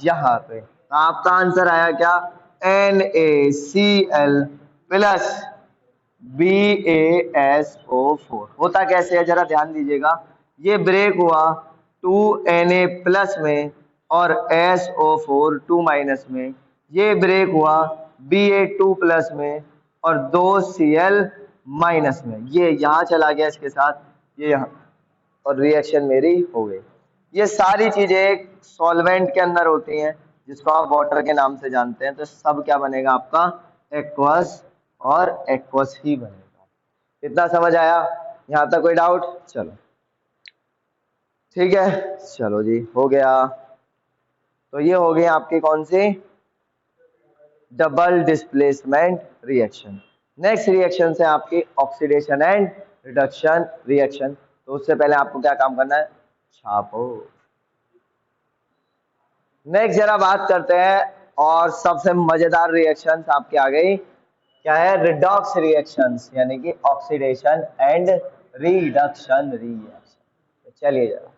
[SPEAKER 1] यहाँ पे। तो आपका आंसर आया क्या? NaCl plus BaSO4। होता कैसे है जरा ध्यान दीजिएगा, ये ब्रेक हुआ 2Na प्लस में और SO4 2 माइनस में, ये ब्रेक हुआ Ba2 प्लस में और 2Cl माइनस में, ये यहाँ चला गया इसके साथ, ये यहाँ, और रिएक्शन मेरी हो गई। ये सारी चीजें एक सॉल्वेंट के अंदर होती हैं जिसको आप वाटर के नाम से जानते हैं। तो सब क्या बनेगा आपका? एक्वस और एक्वस ही बनेगा। इतना समझ आया? यहाँ तक कोई डाउट? चलो ठीक है, चलो जी हो गया। तो ये हो गई आपकी कौन सी? Double displacement reaction. Next reaction है आपकी ऑक्सीडेशन एंड रिडक्शन रिएक्शन। तो उससे पहले आपको क्या काम करना है? छापो। नेक्स्ट जरा बात करते हैं, और सबसे मजेदार रिएक्शंस आपके आ गई, क्या है? रिडॉक्स रिएक्शंस, यानी कि ऑक्सीडेशन एंड रिडक्शन रिएक्शन। चलिए जरा,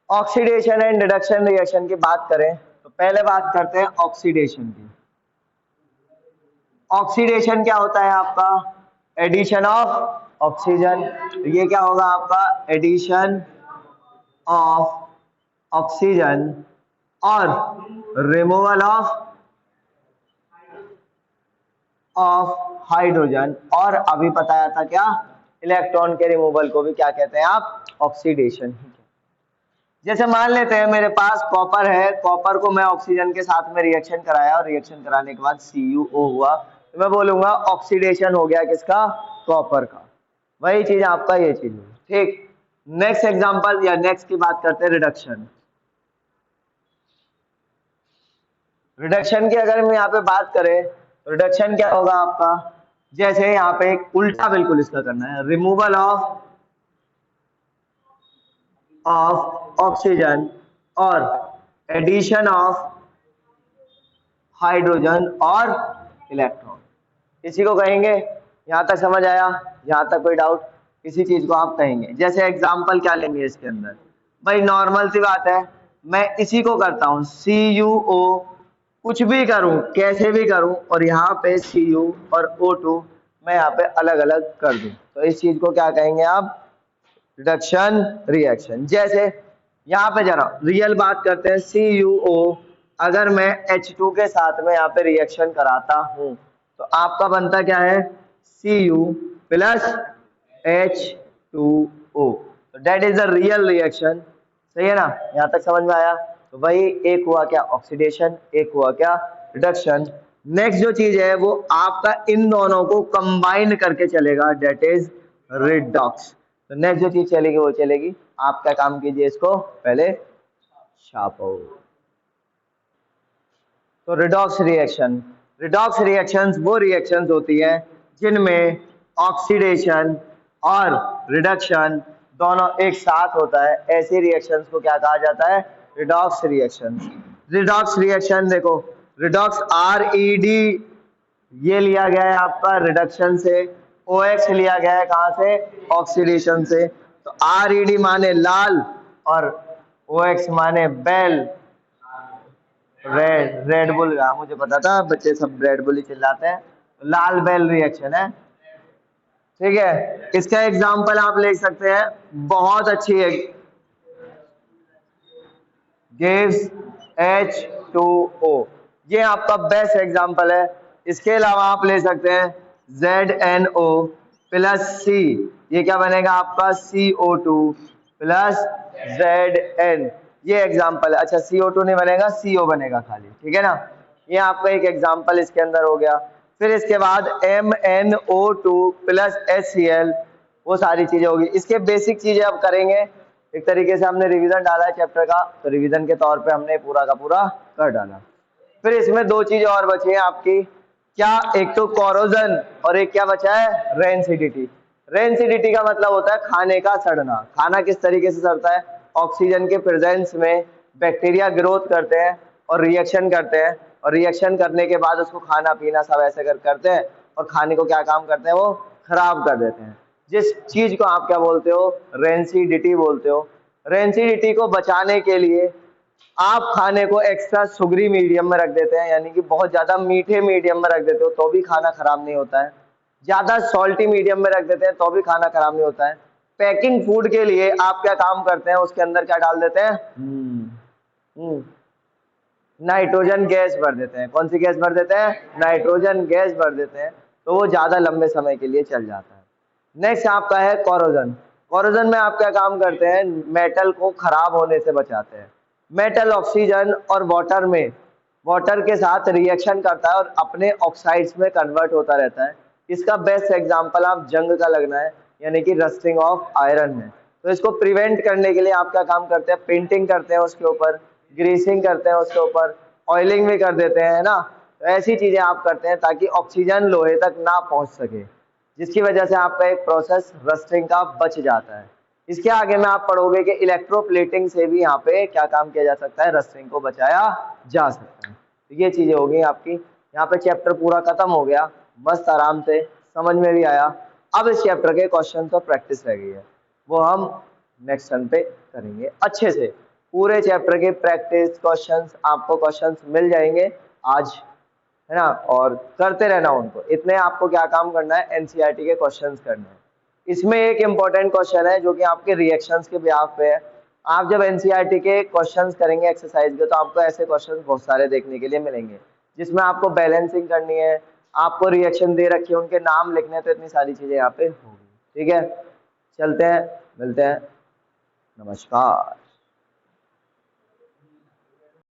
[SPEAKER 1] ऑक्सीडेशन एंड रिडक्शन रिएक्शन की बात करें तो पहले बात करते हैं ऑक्सीडेशन की। ऑक्सीडेशन क्या होता है आपका? Addition of oxygen. ये क्या होगा आपका? एडिशन ऑफ ऑक्सीजन और रिमूवल ऑफ हाइड्रोजन। और अभी बताया था क्या? इलेक्ट्रॉन के रिमूवल को भी क्या कहते हैं आप? ऑक्सीडेशन। जैसे मान लेते हैं मेरे पास कॉपर है, कॉपर को मैं ऑक्सीजन के साथ में रिएक्शन कराया और रिएक्शन कराने के बाद CuO हुआ, तो मैं बोलूंगा ऑक्सीडेशन हो गया किसका? कॉपर का। वही चीज आपका ये चीज है। ठीक, नेक्स्ट एग्जांपल या नेक्स्ट की बात करते हैं रिडक्शन। रिडक्शन की अगर हम यहाँ पे बात करें तो रिडक्शन क्या होगा आपका? जैसे यहाँ पे एक उल्टा बिल्कुल इसका करना है, रिमूवल ऑफ ऑक्सीजन और एडिशन ऑफ हाइड्रोजन और इलेक्ट्रॉन, इसी को कहेंगे। यहां तक समझ आया? यहां तक कोई डाउट? किसी चीज को आप कहेंगे। जैसे एग्जांपल क्या लेंगे इसके अंदर? भाई नॉर्मल सी बात है, मैं इसी को करता हूं CuO, कुछ भी करूं कैसे भी करूं, और यहाँ पे Cu और O2 मैं यहाँ पे अलग अलग कर दूं, तो इस चीज को क्या कहेंगे आप? Reduction reaction. जैसे यहाँ पे जरा रियल बात करते हैं, CuO अगर मैं H2 के साथ में यहाँ पे रिएक्शन कराता हूँ तो आपका बनता क्या है? Cu plus H2O। तो that is the real reaction. सही है ना? यहाँ तक समझ में आया? तो वही एक हुआ क्या? ऑक्सीडेशन, एक हुआ क्या? रिडक्शन। नेक्स्ट जो चीज है वो आपका इन दोनों को कंबाइन करके चलेगा, डेट इज रिडॉक्स। तो नेक्स्ट जो चीज चलेगी वो चलेगी, आप क्या काम कीजिए, इसको पहले छापो। तो रिडॉक्स रिएक्शन, रिडॉक्स रिएक्शंस वो रिएक्शंस होती हैं जिनमें ऑक्सीडेशन और रिडक्शन दोनों एक साथ होता है। ऐसी रिएक्शंस को क्या कहा जाता है? Redox reaction. रिडॉक्स रिएक्शन देखो, रिडॉक्स RED ये लिया गया है आपका रिडक्शन से, OX लिया गया है कहां से? ऑक्सीडेशन से। तो RED माने लाल और OX माने बेल, रेड बुल का मुझे पता था, बच्चे सब रेड बुल ही चिल्लाते हैं। लाल बेल रिएक्शन है, ठीक है। इसका एग्जांपल आप ले सकते हैं, बहुत अच्छी है, गिव्स H2O, ये आपका बेस्ट एग्जांपल है। इसके अलावा आप ले सकते हैं ZNO प्लस C, ये क्या बनेगा आपका CO2 प्लस Zn, ये एग्जांपल है। अच्छा CO2 नहीं बनेगा, CO बनेगा खाली, ठीक है ना। ये आपका एक एग्जांपल इसके अंदर हो गया। फिर इसके बाद MnO2 प्लस HCl, वो सारी चीजें होगी। इसके बेसिक चीजें अब करेंगे, एक तरीके से हमने रिवीजन डाला है चैप्टर का, तो रिवीजन के तौर पे हमने पूरा का पूरा कर डाला। फिर इसमें दो चीजें और बची हैं आपकी, क्या, एक तो कोरोजन और एक क्या बचा है, रेंसिडिटी। रेंसिडिटी का मतलब होता है खाने का सड़ना। खाना किस तरीके से सड़ता है, ऑक्सीजन के प्रेजेंस में बैक्टीरिया ग्रोथ करते हैं और रिएक्शन करते हैं, और रिएक्शन करने के बाद उसको खाना पीना सब ऐसे करते हैं, और खाने को क्या काम करते हैं, वो खराब कर देते हैं। जिस चीज को आप क्या बोलते हो, रेंसिडिटी बोलते हो। रेंसिडिटी को बचाने के लिए आप खाने को एक्स्ट्रा सुगरी मीडियम में रख देते हैं, यानी कि बहुत ज्यादा मीठे मीडियम में रख देते हो तो भी खाना खराब नहीं होता है। ज्यादा सॉल्टी मीडियम में रख देते हैं तो भी खाना खराब नहीं होता है। पैकिंग फूड के लिए आप क्या काम करते हैं, उसके अंदर क्या डाल देते हैं, नाइट्रोजन गैस भर देते हैं। कौन सी गैस भर देते हैं, नाइट्रोजन गैस भर देते हैं, तो वो ज्यादा लंबे समय के लिए चल जाता है। नेक्स्ट आपका है कोरोजन। कोरोजन में आप क्या काम करते हैं, मेटल को खराब होने से बचाते हैं। मेटल ऑक्सीजन और वाटर में, वाटर के साथ रिएक्शन करता है और अपने ऑक्साइड्स में कन्वर्ट होता रहता है। इसका बेस्ट एग्जांपल आप जंग का लगना है, यानी कि रस्टिंग ऑफ आयरन है। तो इसको प्रिवेंट करने के लिए आप क्या काम करते हैं, पेंटिंग करते हैं उसके ऊपर, ग्रीसिंग करते हैं उसके ऊपर, ऑयलिंग भी कर देते हैं ना। तो ऐसी चीजें आप करते हैं ताकि ऑक्सीजन लोहे तक ना पहुंच सके, जिसकी वजह से आपका एक प्रोसेस रस्टिंग का बच जाता है। इसके आगे में आप पढ़ोगे कि इलेक्ट्रोप्लेटिंग से भी यहाँ पे क्या काम किया जा सकता है, रस्टिंग को बचाया जा सकता है। तो ये चीजें हो गई आपकी। यहाँ पे चैप्टर पूरा खत्म हो गया, मस्त आराम से समझ में भी आया। अब इस चैप्टर के क्वेश्चन तो प्रैक्टिस रह गई है, वो हम नेक्स्ट टर्न पे करेंगे अच्छे से। पूरे चैप्टर के प्रैक्टिस क्वेश्चंस, आपको क्वेश्चंस मिल जाएंगे आज, है ना, और करते रहना उनको। इतने आपको क्या काम करना है, एनसीईआरटी के क्वेश्चंस करने हैं। इसमें एक इंपॉर्टेंट क्वेश्चन है जो कि आपके रिएक्शंस के बिहाफ पे है। आप जब एनसीईआरटी के क्वेश्चंस करेंगे एक्सरसाइज के, तो आपको ऐसे क्वेश्चंस बहुत सारे देखने के लिए मिलेंगे, जिसमें आपको बैलेंसिंग करनी है, आपको रिएक्शन दे रखी है, उनके नाम लिखने हैं, तो इतनी सारी चीजें यहाँ पे होगी। ठीक है, चलते हैं, मिलते हैं, नमस्कार।